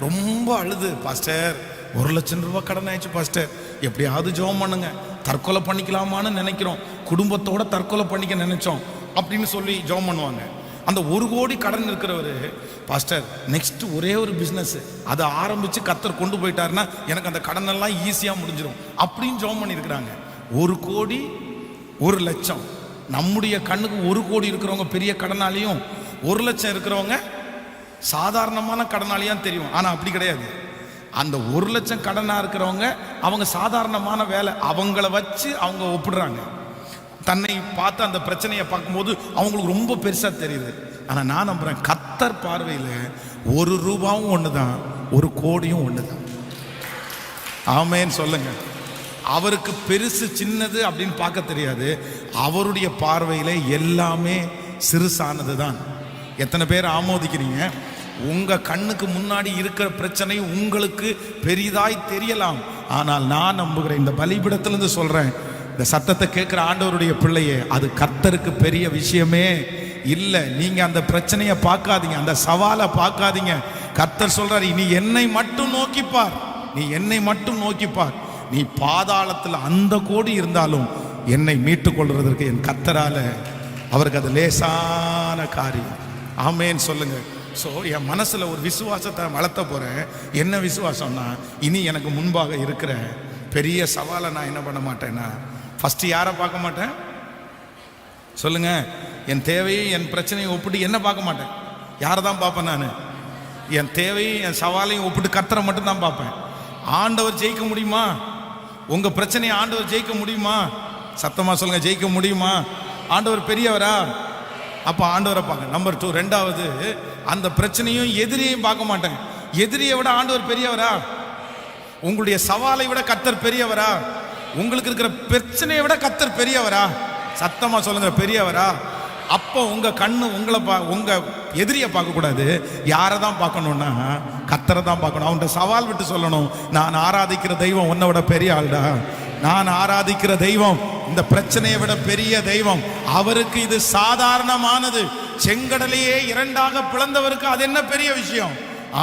ரொம்ப அழுது, பாஸ்டர் 1 லட்சம் ரூபாய் கடன் ஆயிடுச்சு பாஸ்டர், எப்படியாவது ஜெபம் பண்ணுங்க, தற்கொலை பண்ணிக்கலாமான்னு நினைக்கிறோம், குடும்பத்தோட தற்கொலை பண்ணிக்க நினைச்சோம் அப்படின்னு சொல்லி ஜெபம் பண்ணுவாங்க. அந்த 1 கோடி கடன் இருக்கிறவர், பாஸ்டர் நெக்ஸ்ட் ஒரே ஒரு பிஸ்னஸ் அதை ஆரம்பித்து கர்த்தர் கொண்டு போயிட்டாருன்னா எனக்கு அந்த கடனெல்லாம் ஈஸியாக முடிஞ்சிடும் அப்படின்னு ஜெபம் பண்ணியிருக்கிறாங்க. 1 கோடி 1 லட்சம். நம்முடைய கண்ணுக்கு 1 கோடி இருக்கிறவங்க பெரிய கடனாளியும் 1 லட்சம் இருக்கிறவங்க சாதாரணமான கடனாளியான்னு தெரியும். ஆனால் அப்படி கிடையாது. அந்த 1 லட்சம் கடனாக இருக்கிறவங்க அவங்க சாதாரணமான வேலை, அவங்கள வச்சு அவங்க ஒப்பிடுறாங்க. தன்னை பார்த்து அந்த பிரச்சனையை பார்க்கும்போது அவங்களுக்கு ரொம்ப பெருசாக தெரியுது. ஆனால் நான் நம்புறேன், கர்த்தர் பார்வையில் 1 ரூபாயும் ஒன்று தான், 1 கோடியும் ஒன்று தான். ஆமேன்னு சொல்லுங்க. அவருக்கு பெருசு சின்னது அப்படின்னு பார்க்க தெரியாது. அவருடைய பார்வையில் எல்லாமே சிறுசானது தான். எத்தனை பேர் ஆமோதிக்கிறீங்க? உங்க கண்ணுக்கு முன்னாடி இருக்கிற பிரச்சனை உங்களுக்கு பெரிதாய் தெரியலாம். ஆனால் நான் நம்புகிறேன், இந்த பலிபீடத்திலிருந்து சொல்றேன், இந்த சத்தத்தை கேட்கிற ஆண்டவருடைய பிள்ளையே, அது கர்த்தருக்கு பெரிய விஷயமே இல்லை. நீங்க அந்த பிரச்சனையை பார்க்காதீங்க, அந்த சவாலை பார்க்காதீங்க. கர்த்தர் சொல்றாரு, நீ என்னை மட்டும் நோக்கிப்பார், நீ என்னை மட்டும் நோக்கிப்பார். நீ பாதாளத்தில் அந்த கோடி இருந்தாலும் என்னை மீட்டுக் கொள்வதற்கு என் கர்த்தரால அவருக்கு அது லேசான காரியம். ஆமேன்னு சொல்லுங்க. ஸோ என் மனசில் ஒரு விசுவாசத்தை வளர்த்த போகிறேன். என்ன விசுவாசம்னா, இனி எனக்கு முன்பாக இருக்கிற பெரிய சவாலை நான் என்ன பண்ண மாட்டேன்னா, ஃபஸ்ட்டு யாரை பார்க்க மாட்டேன் சொல்லுங்க? என் தேவையை என் பிரச்சனையை ஒப்பிட்டு என்ன பார்க்க மாட்டேன். யாரை தான் பார்ப்பேன் நான்? என் தேவையும் என் சவாலையும் ஒப்பிட்டு கர்த்தரை மட்டும்தான் பார்ப்பேன். ஆண்டவர் ஜெயிக்க முடியுமா? உங்கள் பிரச்சனையை ஆண்டவர் ஜெயிக்க முடியுமா? சத்தமாக சொல்லுங்க, ஜெயிக்க முடியுமா? ஆண்டவர் பெரியவரா? அப்போ ஆண்டவரை பார்க்க. நம்பர் 2, ரெண்டாவது, அந்த பிரச்சனையும் எதிரியையும் பார்க்க மாட்டேன். எதிரியை விட ஆண்டவர் பெரியவரா? உங்களுடைய சவாலை விட கர்த்தர் பெரியவரா? உங்களுக்கு இருக்கிற பிரச்சனையை விட கர்த்தர் பெரியவரா? சத்தமா சொல்லுங்க, பெரியவரா? அப்போ உங்க கண்ணு உங்க எதிரியை பார்க்க கூடாது. யாரை தான் பார்க்கணும்னா கர்த்தரை தான் பார்க்கணும். அவன்கிட்ட சவால் விட்டு சொல்லணும், நான் ஆராதிக்கிற தெய்வம் உன்னை விட பெரிய ஆள்டா, நான் ஆராதிக்கிற தெய்வம் இந்த பிரச்சனையை விட பெரிய தெய்வம், அவருக்கு இது சாதாரணமானது. செங்கடலையே 2ஆக பிளந்தவருக்கு அது என்ன பெரிய விஷயம்?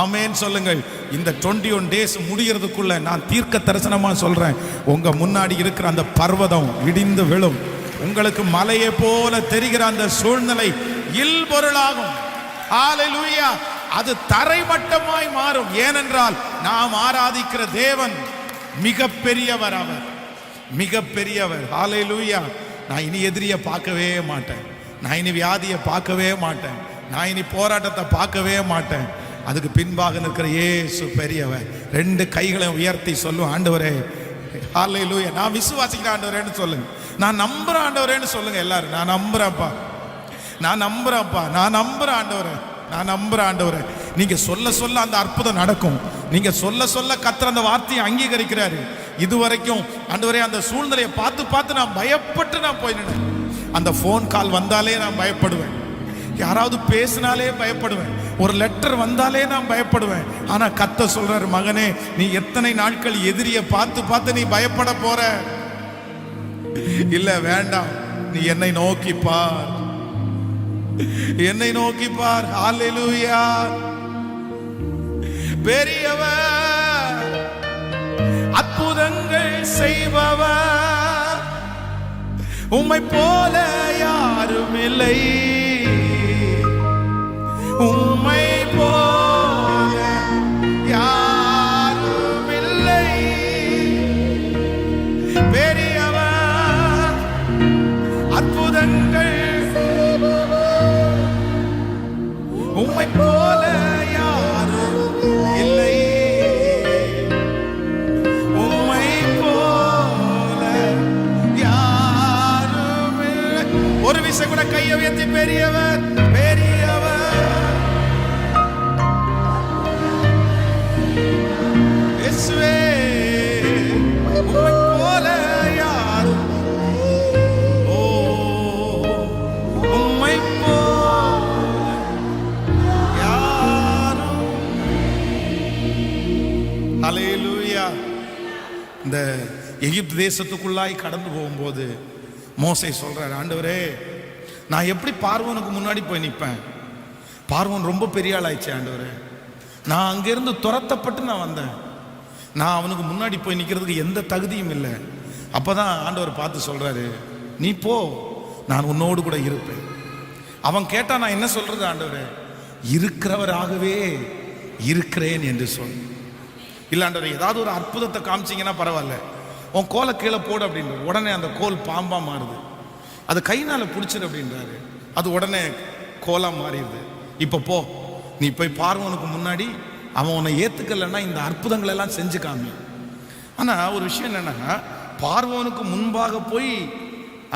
ஆமேன்னு சொல்லுங்கள். இந்த 21 டேஸ் முடிகிறதுக்குள்ள நான் தீர்க்க தரிசனமா சொல்றேன், உங்க முன்னாடி இருக்கிற அந்த பர்வதம் இடிந்து விழும். உங்களுக்கு மலையை போல தெரிகிற அந்த சூழ்நிலை இல்பொருளாகும். ஹல்லேலூயா. அது தரைமட்டமாய் மாறும். ஏனென்றால் நாம் ஆராதிக்கிற தேவன் மிக பெரியவர், அவர் மிக பெரியவர். ஹல்லேலூயா. நான் இனி எதிரியை பார்க்கவே மாட்டேன், நான் இனி வியாதியை பார்க்கவே மாட்டேன், நான் இனி போராட்டத்தை பார்க்கவே மாட்டேன். அதுக்கு பின்பாக நிற்கிற இயேசு பெரியவர். 2 கைகளை உயர்த்தி சொல்லும், ஆண்டவரே ஹல்லேலூயா, நான் விசுவாசிக்கிறேன் ஆண்டவரேன்னு சொல்லுங்க, நான் நம்புறேன் ஆண்டவரேன்னு சொல்லுங்க எல்லாரும். நான் நம்புறேன்ப்பா, நான் நம்புறேன்ப்பா, நான் நம்புறேன் ஆண்டவரே, நான் நம்புறேன் ஆண்டவரே. நீங்க சொல்ல சொல்ல அந்த அற்புதம் நடக்கும். நீங்க சொல்ல சொல்ல கர்த்தர் அந்த வார்த்தையை அங்கீகரிக்கிறாரு. இதுவரைக்கும் ஆண்டவரே அந்த சூழ்நிலையை பார்த்து பார்த்து நான் பயப்பட்டு நான் போய் நின்னேன். அந்த ஃபோன் கால் வந்தாலே நான் பயப்படுவேன், யாராவது பேசினாலே பயப்படுவேன், ஒரு லெட்டர் வந்தாலே நான் பயப்படுவேன். ஆனா கர்த்தர் சொல்றாரு, மகனே நீ எத்தனை நாட்கள் எதிரியை பார்த்து பார்த்து நீ பயப்பட போற? இல்ல வேண்டாம், நீ என்னை நோக்கி பார், என்னை நோக்கி பார். ஹல்லேலூயா. பெரியவர், அற்புதங்கள் செய்பவர், உம்மை போல யாரும் இல்லை, உம்மை போல யாரும் இல்லை. பெரியவர், அற்புதங்கள் உம்மை போல யாரும் இல்லை, உம்மை போல யாரும் இல்லை. ஒரு விசை கூட கையை உயர்த்தி பெரியவர், பெரியவர், இயேசுவே உம்மை போல யாரும், ஓ உம்மை ஹல்லேலூயா. இந்த எகிப்து தேசத்துக்குள்ளாய் கடந்து போகும்போது மோசே சொல்றார், ஆண்டவரே நான் எப்படி பார்வோனுக்கு முன்னாடி போய் நிற்பேன்? பார்வோன் ரொம்ப பெரிய ஆளாயிடுச்சு ஆண்டவரே, நான் அங்கிருந்து துரத்தப்பட்டு நான் வந்தேன், நான் அவனுக்கு முன்னாடி போய் நிற்கிறதுக்கு எந்த தகுதியும் இல்லை. அப்போதான் ஆண்டவர் பார்த்து சொல்றாரு, நீ போ, நான் உன்னோடு கூட இருப்பேன். அவன் கேட்டா நான் என்ன சொல்றது ஆண்டவரே? இருக்கிறவராகவே இருக்கிறேன் என்று சொல். இல்லாண்டவர் ஏதாவது ஒரு அற்புதத்தை காமிச்சிங்கன்னா பரவாயில்ல, உன் கோலை கீழே போடு அப்படின்ற உடனே அந்த கோல் பாம்பா மாறுது, அது கைனால பிடிச்சிரு அப்படின்றாரு, அது உடனே கோலா மாறிடுது. இப்போ போ, நீ போய் பார்வோனுக்கு முன்னாடி அவன் உன்னை ஏத்துக்கலைன்னா இந்த அற்புதங்கள் எல்லாம் செஞ்சு காமி. ஆனால் ஒரு விஷயம் என்னன்னா, பார்வோனுக்கு முன்பாக போய்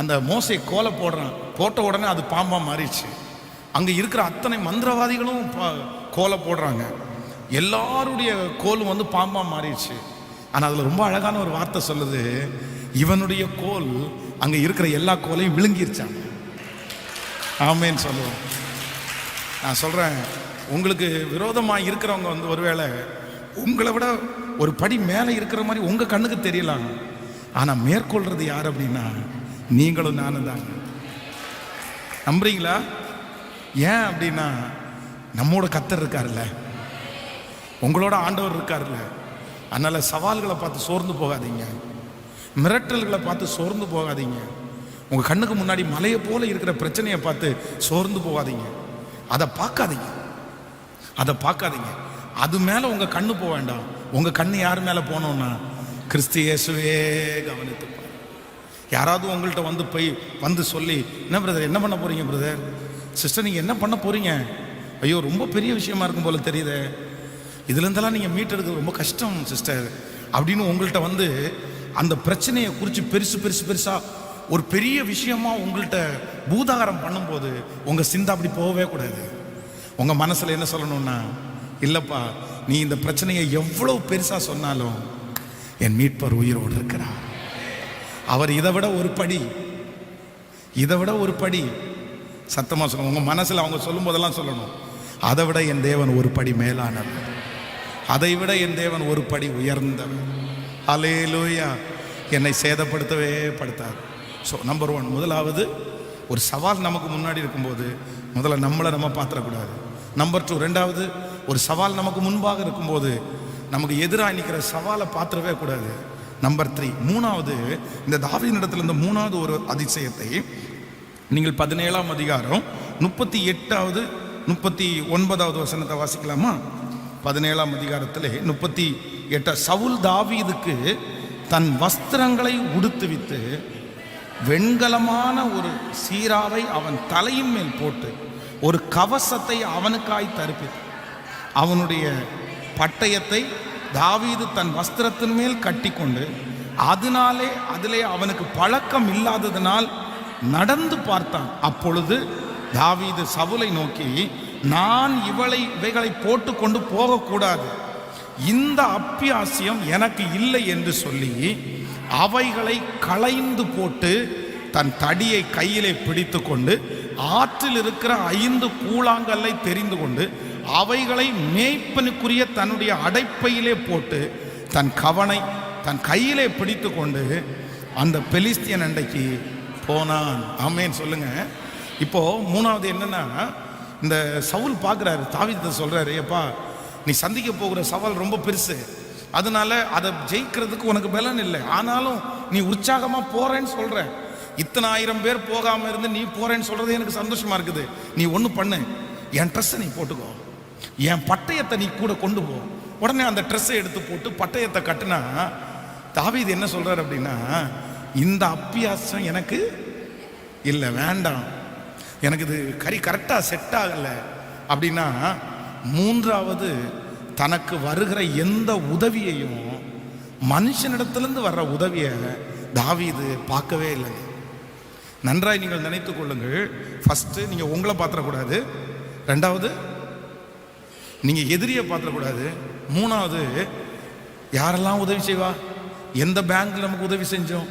அந்த மோசே கோலை போடுறான், போட்ட உடனே அது பாம்பா மாறிடுச்சு. அங்கே இருக்கிற அத்தனை மந்திரவாதிகளும் கோலை போடுறாங்க, எல்லாருடைய கோலும் வந்து பாம்பா மாறிடுச்சு. ஆனால் அதில் ரொம்ப அழகான ஒரு வார்த்தை சொல்லுது, இவனுடைய கோல் அங்கே இருக்கிற எல்லா கோலையும் விழுங்கிருச்சாங்க. ஆமேன்னு சொல்லுவோம். நான் சொல்கிறேன், உங்களுக்கு விரோதமாக இருக்கிறவங்க வந்து ஒருவேளை உங்களை விட ஒரு படி மேலே இருக்கிற மாதிரி உங்கள் கண்ணுக்கு தெரியலாம், ஆனால் மேற்கொள்றது யார் அப்படின்னா நீங்களும் நானும் தாங்க. நம்புறீங்களா? ஏன் அப்படின்னா நம்மோட கர்த்தர் இருக்காருல்ல, உங்களோட ஆண்டவர் இருக்காருல்ல. அதனால சவால்களை பார்த்து சோர்ந்து போகாதீங்க, மிரட்டல்களை பார்த்து சோர்ந்து போகாதீங்க, உங்கள் கண்ணுக்கு முன்னாடி மலையை போல இருக்கிற பிரச்சனையை பார்த்து சோர்ந்து போகாதீங்க. அதை பார்க்காதீங்க, அதை பார்க்காதீங்க. அது மேலே உங்கள் கண்ணு போக வேண்டாம். உங்கள் கண்ணு யார் மேலே போனோம்னா கிறிஸ்து இயேசுவே கவனித்து. யாராவது உங்கள்கிட்ட வந்து போய் வந்து சொல்லி, என்ன பிரதர் என்ன பண்ண போறீங்க, பிரதர் சிஸ்டர் நீங்கள் என்ன பண்ண போறீங்க, ஐயோ ரொம்ப பெரிய விஷயமா இருக்கும் போல தெரியுது, இதுலேருந்தெல்லாம் நீங்கள் மீட்டெடுக்கிறது ரொம்ப கஷ்டம் சிஸ்டர் அப்படின்னு உங்கள்கிட்ட வந்து அந்த பிரச்சனையை குறித்து பெருசாக ஒரு பெரிய விஷயமா உங்கள்கிட்ட பூதாகாரம் பண்ணும்போது உங்கள் சிந்தை அப்படி போகவே கூடாது. உங்கள் மனசில் என்ன சொல்லணும்னா, இல்லைப்பா நீ இந்த பிரச்சனையை எவ்வளோ பெருசாக சொன்னாலும் என் மீட்பர் உயிரோடு இருக்கிறார், அவர் இதை விட ஒரு படி சத்தமாக சொல்லணும். உங்கள் மனசில் அவங்க சொல்லும் போதெல்லாம் சொல்லணும், அதை விட என் தேவன் ஒரு படி மேலானவர், அதை விட என் தேவன் ஒரு படி உயர்ந்தவர். ஹல்லேலூயா. என்னை சேதப்படுத்தவே படுத்தார். ஸோ நம்பர் 1, முதலாவது ஒரு சவால் நமக்கு முன்னாடி இருக்கும்போது முதல்ல நம்மளை நம்ம பார்த்துடக்கூடாது. நம்பர் 2, ரெண்டாவது ஒரு சவால் நமக்கு முன்பாக இருக்கும்போது நமக்கு எதிராக நிற்கிற சவாலை பார்த்துடவே கூடாது. நம்பர் 3, மூணாவது இந்த தாவீதினிடத்தில் இந்த மூணாவது ஒரு அதிசயத்தை நீங்கள் 17ஆம் அதிகாரம் 38வது 39வது வசனத்தை வாசிக்கலாமா? 17ஆம் அதிகாரத்தில் 38, சவுல் தாவீதுக்கு தன் வஸ்திரங்களை உடுத்துவித்து வெண்கலமான ஒரு சீராவை அவன் தலையின் மேல் போட்டு ஒரு கவசத்தை அவனுக்காய் தரிப்பித்து அவனுடைய பட்டயத்தை தாவீது தன் வஸ்திரத்தின் மேல் கட்டி கொண்டு அதிலே அவனுக்கு பழக்கம் இல்லாததினால் நடந்து பார்த்தான். அப்பொழுது தாவீது சவுலை நோக்கி, நான் இவைகளை போட்டு கொண்டு போகக்கூடாது, இந்த அப்பியாசியம் எனக்கு இல்லை என்று சொல்லி அவைகளை களைந்து போட்டு தன் தடியை கையிலே பிடித்து கொண்டு ஆற்றில் இருக்கிற 5 கூழாங்கல்லை தெரிந்து கொண்டு அவைகளை மேய்ப்பனுக்குரிய தன்னுடைய அடைப்பையிலே போட்டு தன் கவனை தன் கையிலே பிடித்து கொண்டு அந்த பெலிஸ்தியன் அண்டைக்கு போனான். ஆமேன் சொல்லுங்க. இப்போ மூணாவது என்னன்னா, இந்த சவுல் பார்க்குறாரு, தாவீது சொல்றாரு, ஏப்பா நீ சந்திக்க போகிற சவால் ரொம்ப பெருசு, அதனால அதை ஜெயிக்கிறதுக்கு உனக்கு பலன் இல்லை, ஆனாலும் நீ உற்சாகமா போறேன்னு சொல்ற, இத்தனை 1000 பேர் போகாம இருந்து நீ போறேன்னு சொல்றது எனக்கு சந்தோஷமா இருக்குது. நீ ஒன்று பண்ணு, என் ட்ரெஸ்ஸை நீ போட்டுக்கோ, என் பட்டயத்தை நீ கூட கொண்டு போ. உடனே அந்த ட்ரெஸ்ஸை எடுத்து போட்டு பட்டயத்தை கட்டினா தாவீது என்ன சொல்றாரு அப்படின்னா, இந்த அப்பியாசம் எனக்கு இல்லை, வேண்டாம், எனக்கு இது கரெக்டாக செட் ஆகலை அப்படின்னா, மூன்றாவது தனக்கு வருகிற எந்த உதவியையும், மனுஷனிடத்திலிருந்து வர்ற உதவியை தாவீது பார்க்கவே இல்லை. நன்றாய் நீங்கள் நினைத்துக் கொள்ளுங்கள். ஃபர்ஸ்ட் நீங்க உங்களை பாத்திரக்கூடாது, ரெண்டாவது நீங்க எதிரியை பாத்திரக்கூடாது, மூணாவது யாரெல்லாம் உதவி செய்வா, எந்த பேங்க்ல நமக்கு உதவி செஞ்சோம்,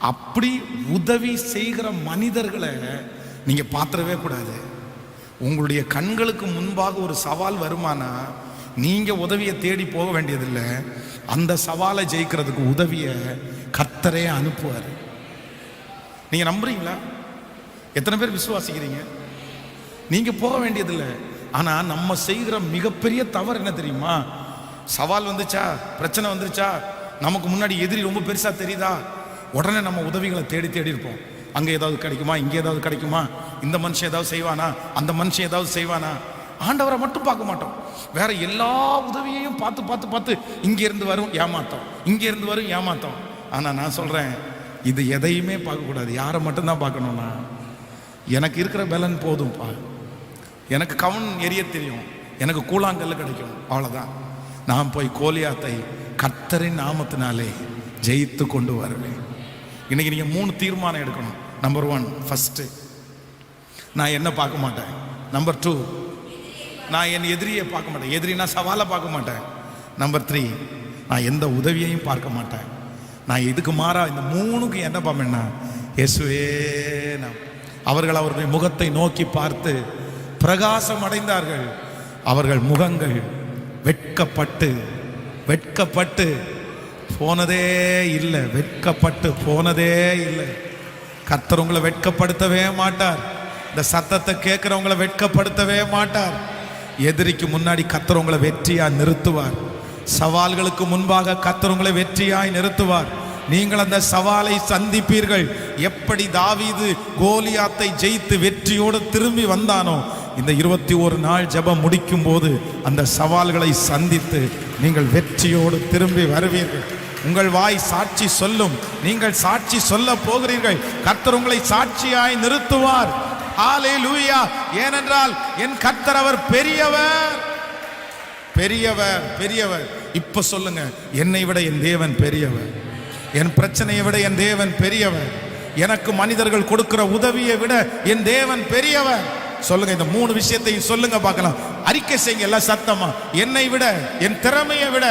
அப்படி உதவி செய்கிற மனிதர்களை நீங்க பாத்திரவே கூடாது. உங்களுடைய கண்களுக்கு முன்பாக ஒரு சவால் வருமானா நீங்க உதவியை தேடி போக வேண்டியதில்லை, அந்த சவாலை ஜெயிக்கிறதுக்கு உதவியை கர்த்தரே அனுப்புவார். நீங்க நம்புறீங்களா? எத்தனை பேர் விசுவாசிக்கிறீங்க? நீங்க போக வேண்டியதில்லை. ஆனா நம்ம செய்கிற மிகப்பெரிய தவறு என்ன தெரியுமா? சவால் வந்துச்சா, பிரச்சனை வந்துருச்சா, நமக்கு முன்னாடி எதிரி ரொம்ப பெருசா தெரியுதா, உடனே நம்ம உதவிகளை தேடி தேடி இருப்போம். அங்கே ஏதாவது கிடைக்குமா, இங்கே ஏதாவது கிடைக்குமா, இந்த மனுஷன் ஏதாவது செய்வானா, அந்த மனுஷன் ஏதாவது செய்வானா. ஆண்டவரை மட்டும் பார்க்க மாட்டோம், வேற எல்லா உதவியையும் பார்த்து பார்த்து பார்த்து இங்கே இருந்து வரும் ஏமாத்தம், இங்கே இருந்து வரும் ஏமாத்தம். ஆனால் நான் சொல்கிறேன், இது எதையுமே பார்க்கக்கூடாது. யாரை மட்டும்தான் பார்க்கணும்னா, எனக்கு இருக்கிற பலன் போதும்ப்பா, எனக்கு கவன் எரிய தெரியும், எனக்கு கூழாங்கல்ல கிடைக்கும், அவ்வளோதான். நான் போய் கோலியாத்தை கர்த்தரின் நாமத்தினாலே ஜெயித்து கொண்டு வருவேன். இன்னைக்கு நீங்கள் 3 தீர்மானம் எடுக்கணும். நம்பர் 1, ஃபர்ஸ்ட் நான் என்ன பார்க்க மாட்டேன். நம்பர் 2, நான் என் எதிரியை பார்க்க மாட்டேன், எதிரினா சவாலை பார்க்க மாட்டேன். நம்பர் 3, நான் எந்த உதவியையும் பார்க்க மாட்டேன். நான் இதுக்கு மாறா இந்த 3க்கு என்ன பார்ப்பேன்னா, இயேசுவே. அவர்கள் அவருடைய முகத்தை நோக்கி பார்த்து பிரகாசம் அடைந்தார்கள், அவர்கள் முகங்கள் வெட்கப்பட்டு வெட்கப்பட்டு போனதே இல்லை, வெட்கப்பட்டு போனதே இல்லை. கர்த்தர் உங்களை வெட்கப்படுத்தவே மாட்டார். இந்த சத்தத்தை கேட்கிறவங்களை வெட்கப்படுத்தவே மாட்டார். எதிரிக்கு முன்னாடி கர்த்தர் உங்களை வெற்றியா நிறுத்துவார். சவால்களுக்கு முன்பாக கர்த்தர் உங்களை வெற்றியாய் நிறுத்துவார். நீங்கள் அந்த சவாலை சந்திப்பீர்கள். எப்படி தாவீது கோலியாத்தை ஜெயித்து வெற்றியோடு திரும்பி வந்தானோ, இந்த 21 நாள் ஜெபம் முடிக்கும் போது அந்த சவால்களை சந்தித்து நீங்கள் வெற்றியோடு திரும்பி வருவீர்கள். உங்கள் வாய் சாட்சி சொல்லும், நீங்கள் சாட்சி சொல்ல போகிறீர்கள். கர்த்தர் உங்களை சாட்சியாய் நிறுத்துவார். ஹல்லேலூயா. ஏனென்றால் என் கர்த்தர் அவர் பெரியவர், பெரியவர், பெரியவர். இப்ப சொல்லுங்க, என்னை விட என் தேவன் பெரியவர், என் பிரச்சனையை விட என் தேவன் பெரியவர், எனக்கு மனிதர்கள் கொடுக்கிற உதவியை விட என் தேவன் பெரியவர். சொல்லுங்க, இந்த 3 விஷயத்தையும் சொல்லுங்க பார்க்கலாம். அறிக்கை செய்யுங்க எல்லாம் சத்தமா. என்னை விட, என் திறமையை விட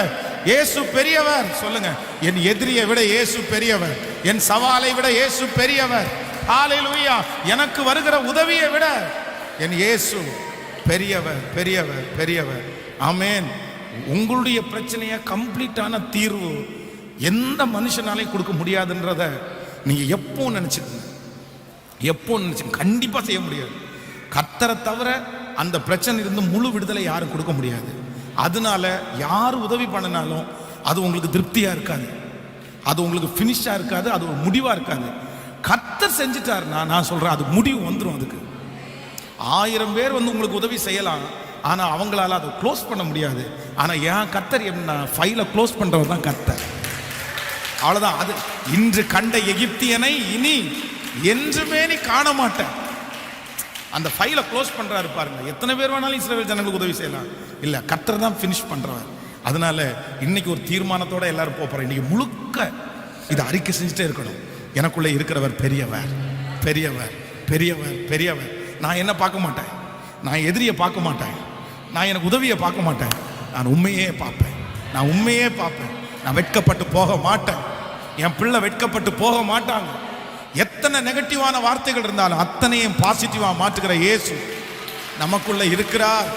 இயேசு பெரியவர். சொல்லுங்க, என் எதிரியை விட இயேசு பெரியவர், என் சவாலை விட இயேசு பெரியவர். ஹல்லேலூயா. எனக்கு வருகிற உதவியை விட என் இயேசு பெரியவர், பெரியவர், பெரியவர். ஆமென். உங்களுடைய பிரச்சனையை கம்ப்ளீட்டான தீர்வு எந்த மனுஷனாலையும் கொடுக்க முடியாதுன்றத நீங்க எப்போ நினைச்சுக்கோங்க, எப்போ நினைச்சுங்க. கண்டிப்பா செய்ய முடியாது. கர்த்தரை தவிர அந்த பிரச்சனை இருந்து முழு விடுதலை யாரும் கொடுக்க முடியாது. அதனால யார் உதவி பண்ணினாலும் அது உங்களுக்கு திருப்தியா இருக்காது, அது உங்களுக்கு ஃபினிஷா இருக்காது, அது ஒரு முடிவா இருக்காது. கர்த்தர் செஞ்சுட்டாருன்னா நான் சொல்றேன், அது முடிவு வந்துடும். அதுக்கு 1000 பேர் வந்து உங்களுக்கு உதவி செய்யலாம், ஆனா அவங்களால அதை க்ளோஸ் பண்ண முடியாது. ஆனா ஏன் கர்த்தர் என்ன ஃபைலை க்ளோஸ் பண்றவர் தான் கர்த்தர். அவ்வளவுதான். அது இன்று கண்ட எகிப்தியனை இனி என்றுமே நீ காண மாட்டேன். அந்த ஃபைலை க்ளோஸ் பண்றாரு பாருங்க. எத்தனை பேர் வேணாலும் இஸ்ரவேல் ஜனங்களுக்கு உதவி செய்யலாம், இல்ல கர்த்தர் தான் ஃபினிஷ் பண்றவர். அதனால இன்னைக்கு ஒரு தீர்மானத்தோட எல்லாரும் போறோம். இன்னைக்கு முழுக்க இதை அறிக்கை செஞ்சுட்டே இருக்கணும். எனக்குள்ள இருக்கிறவர் பெரியவர், பெரியவர், பெரியவர், பெரியவர். நான் என்ன பார்க்க மாட்டேன், நான் எதிரியை பார்க்க மாட்டேன், நான் எனக்கு உதவியை பார்க்க மாட்டேன், நான் உண்மையே பார்ப்பேன், நான் உண்மையே பார்ப்பேன். நான் வெட்கப்பட்டு போக மாட்டேன், என் பிள்ளை வெட்கப்பட்டு போக மாட்டாங்க. எத்தனை நெகட்டிவான வார்த்தைகள் இருந்தாலும் அத்தனையும் பாசிட்டிவா மாற்றுகிற இயேசு நமக்குள்ள இருக்கிறார்.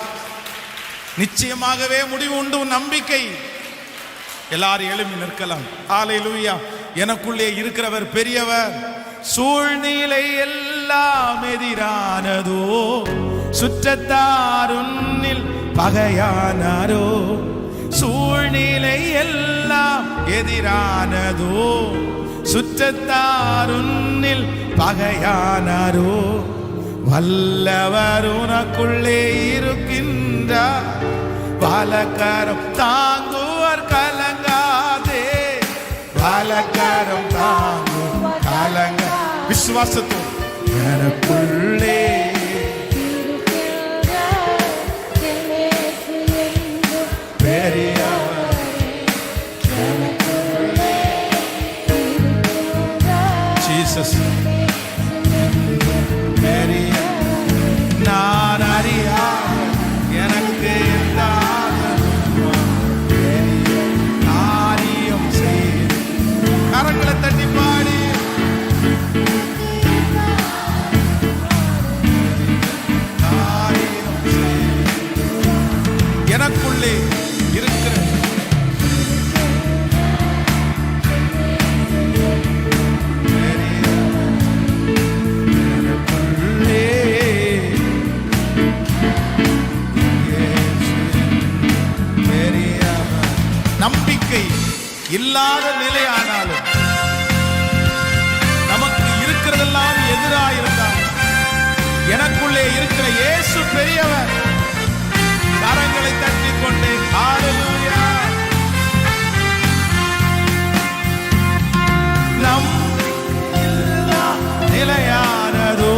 நிச்சயமாகவே முடிவு உண்டு நம்பிக்கை. எல்லாரும் எழுப்பி நிற்கலாம். ஹல்லேலூயா. எனக்குள்ளே இருக்கிறவர் பெரியவர். சூழ்நிலை எல்லாம் எதிரானதோ, சுற்றத்தாருன்னில் பகையானாரோ. சூழ்நிலை எல்லாம் எதிரானதோ, சுற்றத்தாருன்னில் பகையானாரோ. வல்லவர் உனக்குள்ளே இருக்கின்றார், பலகரம் தாங்குவர் கலங்காதே. பலகரம் தாங்குவர் கலங்க. விசுவாசத்தோடு எனக்குள்ளே பெரியவர், ஜீசஸ் பெரிய. நான் அறியா எனக்கு எந்த காரியம் செய்து. கரங்களை தட்டி பாடி காரியம் செய்து. எனக்குள்ளே இருக்கிற நம்பிக்கை இல்லாத நிலையானாலும், நமக்கு இருக்கிறதெல்லாம் எதிராயிருந்தாலும், எனக்குள்ளே இருக்கிற இயேசு பெரியவர். கரங்களை தட்டிக் கொண்டு ஹல்லேலூயா. நிலையானதோ,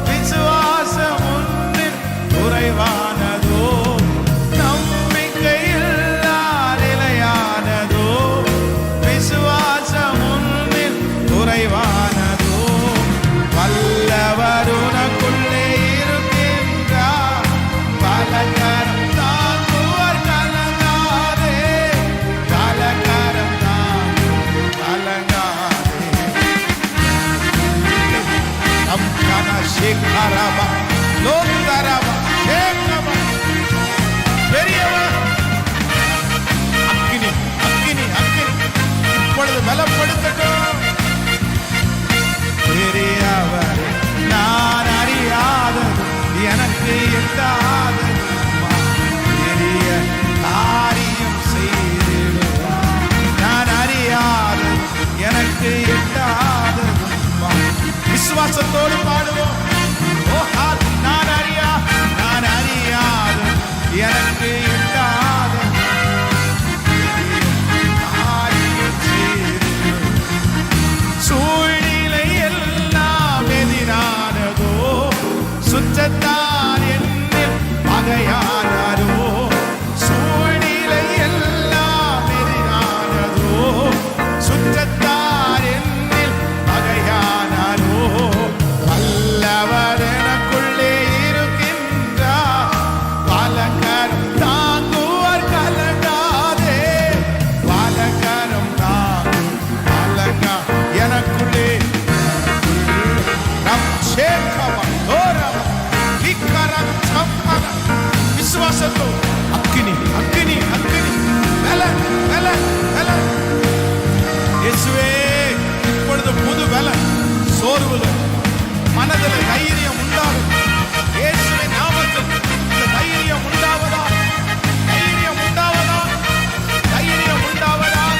விசுவாசம் ஒன்றில் குறைவானதோ. குறைவானதோ. வல்லவர் உனக்குள்ளே இருக்கின்றார், பலகரம் தாங்குவர் கலங்காதே. பலகரம் தாங்கு கலங்காதே. நம் கன சேகரபா லோந்தரபா சேகரபா பெரியவர். அக்கினி அக்கினி அக்கினி இப்பொழுது பலப்படுத்தட்டும். பெரியவர் நான் அறியாதது எனக்கு எட்டாதது, பெரிய காரியம் செய்திடுவார். நான் அறியாதது எனக்கு எட்டாதது. விசுவாசத்தோடு பாடுவோம். நான் அறியாதது எனக்கு எட்டாதது, காரியம் செய்திடுவார். சூழ்நிலை எல்லாம் எதிரானதோ, சுற்றத்தார் என்னில் பகையானாரோ. சூழ்நிலை எல்லாம் எதிரானதோ, சுற்றத்தார் என்னில் பகையானாரோ. வல்லவர் எனக்குள்ளே இருக்கின்றார், பலகரம் தாங்குவர் கலங்காதே. பலகரம் தாங்கு கலங்கா. எனக்குள்ளே விசுவாசத்தோ அக்கினி அக்கினி அக்கினி மேல மேல மேல. இயேசுவே இப்பொழுது புது பலன், சோர்வுகள் மனதில் தைரியம் உண்டாகும். இயேசுவின் நாமத்தில் இந்த தைரியம் உண்டாவதா, தைரியம் உண்டாவதா, தைரியம் உண்டாவதாக,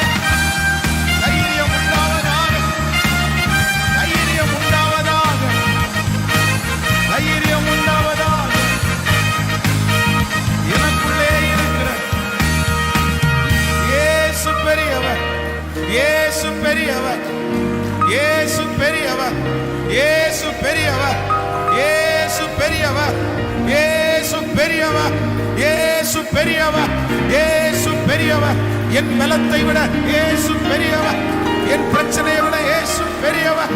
தைரியம் உண்டாவதாக, தைரியம் உண்டாவதாக, தைரியம் உண்டாவதாக. எனக்குள்ளே இருக்கிற இயேசு பெரியவர், இயேசு பெரியவர், இயேசு பெரியவர், இயேசு பெரியவர், இயேசு பெரியவர், இயேசு பெரியவர், இயேசு பெரியவர், இயேசு பெரியவர். என் பலத்தை விட இயேசு பெரியவர், என் பிரச்சனையை விட இயேசு பெரியவர்.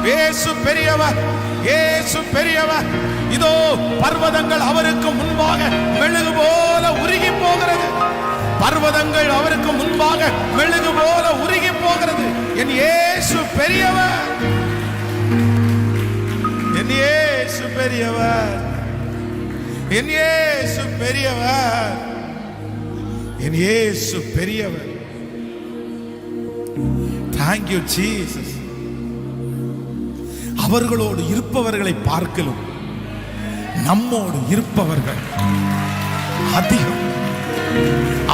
இயேசு பெரியவர், இயேசு பெரியவர். இதோ பர்வதங்கள் அவருக்கு முன்பாக மெழுகு போல உருகி போகிறது. பர்வதங்கள் அவருக்கு முன்பாக மெழுகு போல உருகி போகிறது. என் இயேசு பெரியவர், என் இயேசு பெரியவர், என் இயேசு பெரியவர், என் இயேசு பெரியவர். Thank you Jesus. அவர்களோடு இருப்பவர்களை பார்க்கலும் நம்மோடு இருப்பவர்கள் அதிகம்.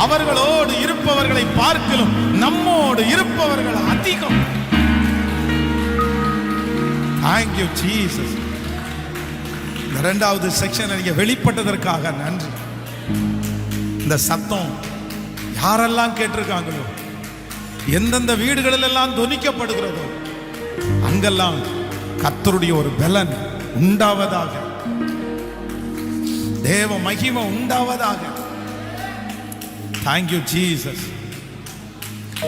அவர்களோடு இருப்பவர்களை பார்க்கலும் நம்மோடு இருப்பவர்கள் அதிகம். Thank you Jesus. இரண்டாவது செக்ஷன் நீங்க வெளிப்பட்டதற்காக நன்றி. இந்த சத்தம் யாரெல்லாம் கேட்டிருக்காங்களோ, எந்தெந்த வீடுகளில் எல்லாம் தொனிக்கப்படுகிறதோ அங்கெல்லாம் கர்த்தருடைய ஒரு பலன் உண்டாவதாக, தேவ மகிமை உண்டாவதாக. Thank you Jesus.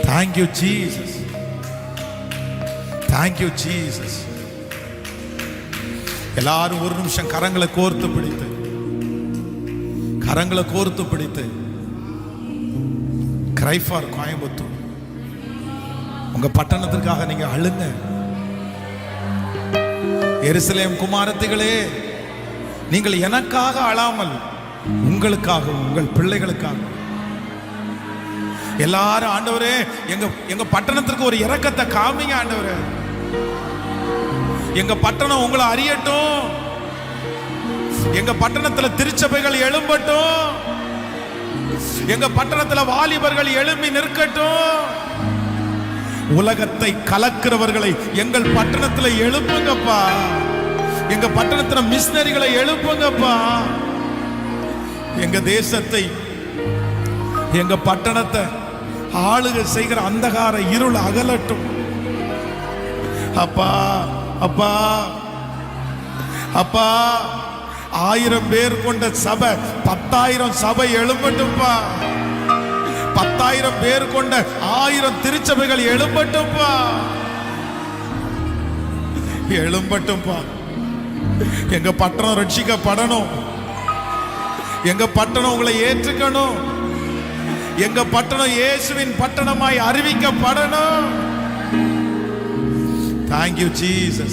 Thank you Jesus. Thank you Jesus. எல்லாரும் ஒரு நிமிஷம் கரங்களை கோர்த்து பிடித்து, கரங்களை கோர்த்து பிடித்து Cry for கோயம்புத்தூர். உங்க பட்டணத்திற்காக நீங்க அழுங்க. எருசலேம் குமாரத்திகளே, நீங்கள் எனக்காக அழாமல் உங்களுக்காக, உங்கள் பிள்ளைகளுக்காக எல்லாரும், ஆண்டவரே எங்க பட்டணத்திற்கு ஒரு இரக்கத்தை காமிங்க ஆண்டவரே. எங்க பட்டணம் உங்களை அறியட்டும். எங்க பட்டணத்துல திருச்சபைகள் எழும்பட்டும். எங்க பட்டணத்துல வாலிபர்கள் எழும்பி நிற்கட்டும். உலகத்தை கலக்கிறவர்களை எங்கள் பட்டணத்துல எழுப்புங்கப்பா. எங்க பட்டணத்துல மிஷனரிகளை எழுப்புங்கப்பா. எங்க தேசத்தை, எங்க பட்டணத்தை ஆளுகை செய்கிற அந்தகார இருள் அகலட்டும் அப்பா. அப்பா அப்பா 1000 பேர் கொண்ட சபை 10,000 சபை எழும்பட்டும்பா. 10,000 பேர் கொண்ட 1000 திருச்சபைகள் எழும்பட்டும்பா. எழும்பட்டும்பா. எங்க பட்டணம் ரட்சிக்கப்படணும். எங்க பட்டணம் உங்களை ஏற்றுக்கணும். எங்க பட்டணம் இயேசுவின் பட்டணமாய் அறிவிக்கப்படணும். Thank you Jesus.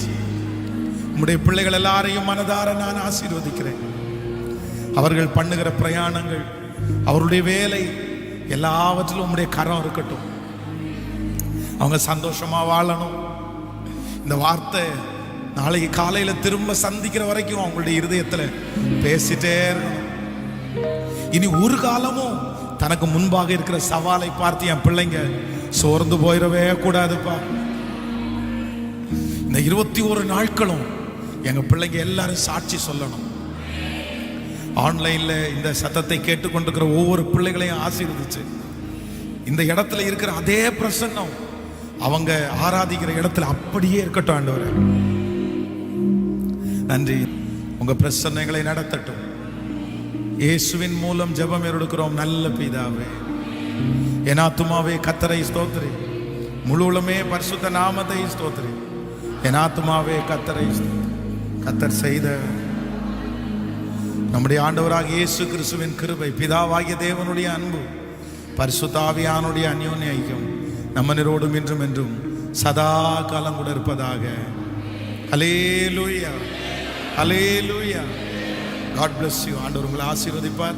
உம்முடைய பிள்ளைகள் எல்லாரையும் மனதார நான் ஆசீர்வதிக்கிறேன். அவர்கள் பண்ணுகிற பிரயாணங்கள், அவருடைய வேலை எல்லாவற்றிலும் உம்முடைய கரம் இருக்கட்டும். அவங்க சந்தோஷமா வாழணும். இந்த வார்த்தை நாளைக்கு காலையில திரும்ப சந்திக்கிற வரைக்கும் அவங்களுடைய இருதயத்துல பேசிட்டே இருக்கணும். இனி ஒரு காலமும் தனக்கு முன்பாக இருக்கிற சவாலை பார்த்து என் பிள்ளைங்க சோர்ந்து போயிடவே கூடாதுப்பா. இந்த 21 நாட்களும் எங்க பிள்ளைங்க எல்லாரும் சாட்சி சொல்லணும். ஆன்லைன்ல இந்த சத்தத்தை கேட்டுக்கொண்டிருக்கிற ஒவ்வொரு பிள்ளைகளையும் ஆசீர்வதிச்சு இந்த இடத்துல இருக்கிற அதே பிரசன்னம் அவங்க ஆராதிக்கிற இடத்துல அப்படியே இருக்கட்டும் ஆண்டவரே. நன்றி. உங்க பிரசன்னங்களை நடத்தட்டும். இயேசுவின் மூலம் ஜெபம் எடுக்கிறோம் நல்ல பிதாவே. என் ஆத்துமாவே கர்த்தரை ஸ்தோத்திரி, முழு உலகமே பரிசுத்த நாமத்தை ஸ்தோத்திரி. என் ஆத்துமாவே கர்த்தரை ஸ்தோத்திரி. கர்த்தர் செய்த நம்முடைய ஆண்டவராகிய இயேசு கிறிஸ்துவின் கிருபை, பிதாவாகிய தேவனுடைய அன்பு, பரிசுத்த ஆவியானுடைய அந்யோன்ய ஐக்கியம் நம்மனரோடும் இன்றும் என்றும் சதா காலம் கூட இருப்பதாக. ஹல்லேலூயா, ஹல்லேலூயா. God bless you. ஆண்டவர் உங்களை ஆசீர்வதிப்பார்.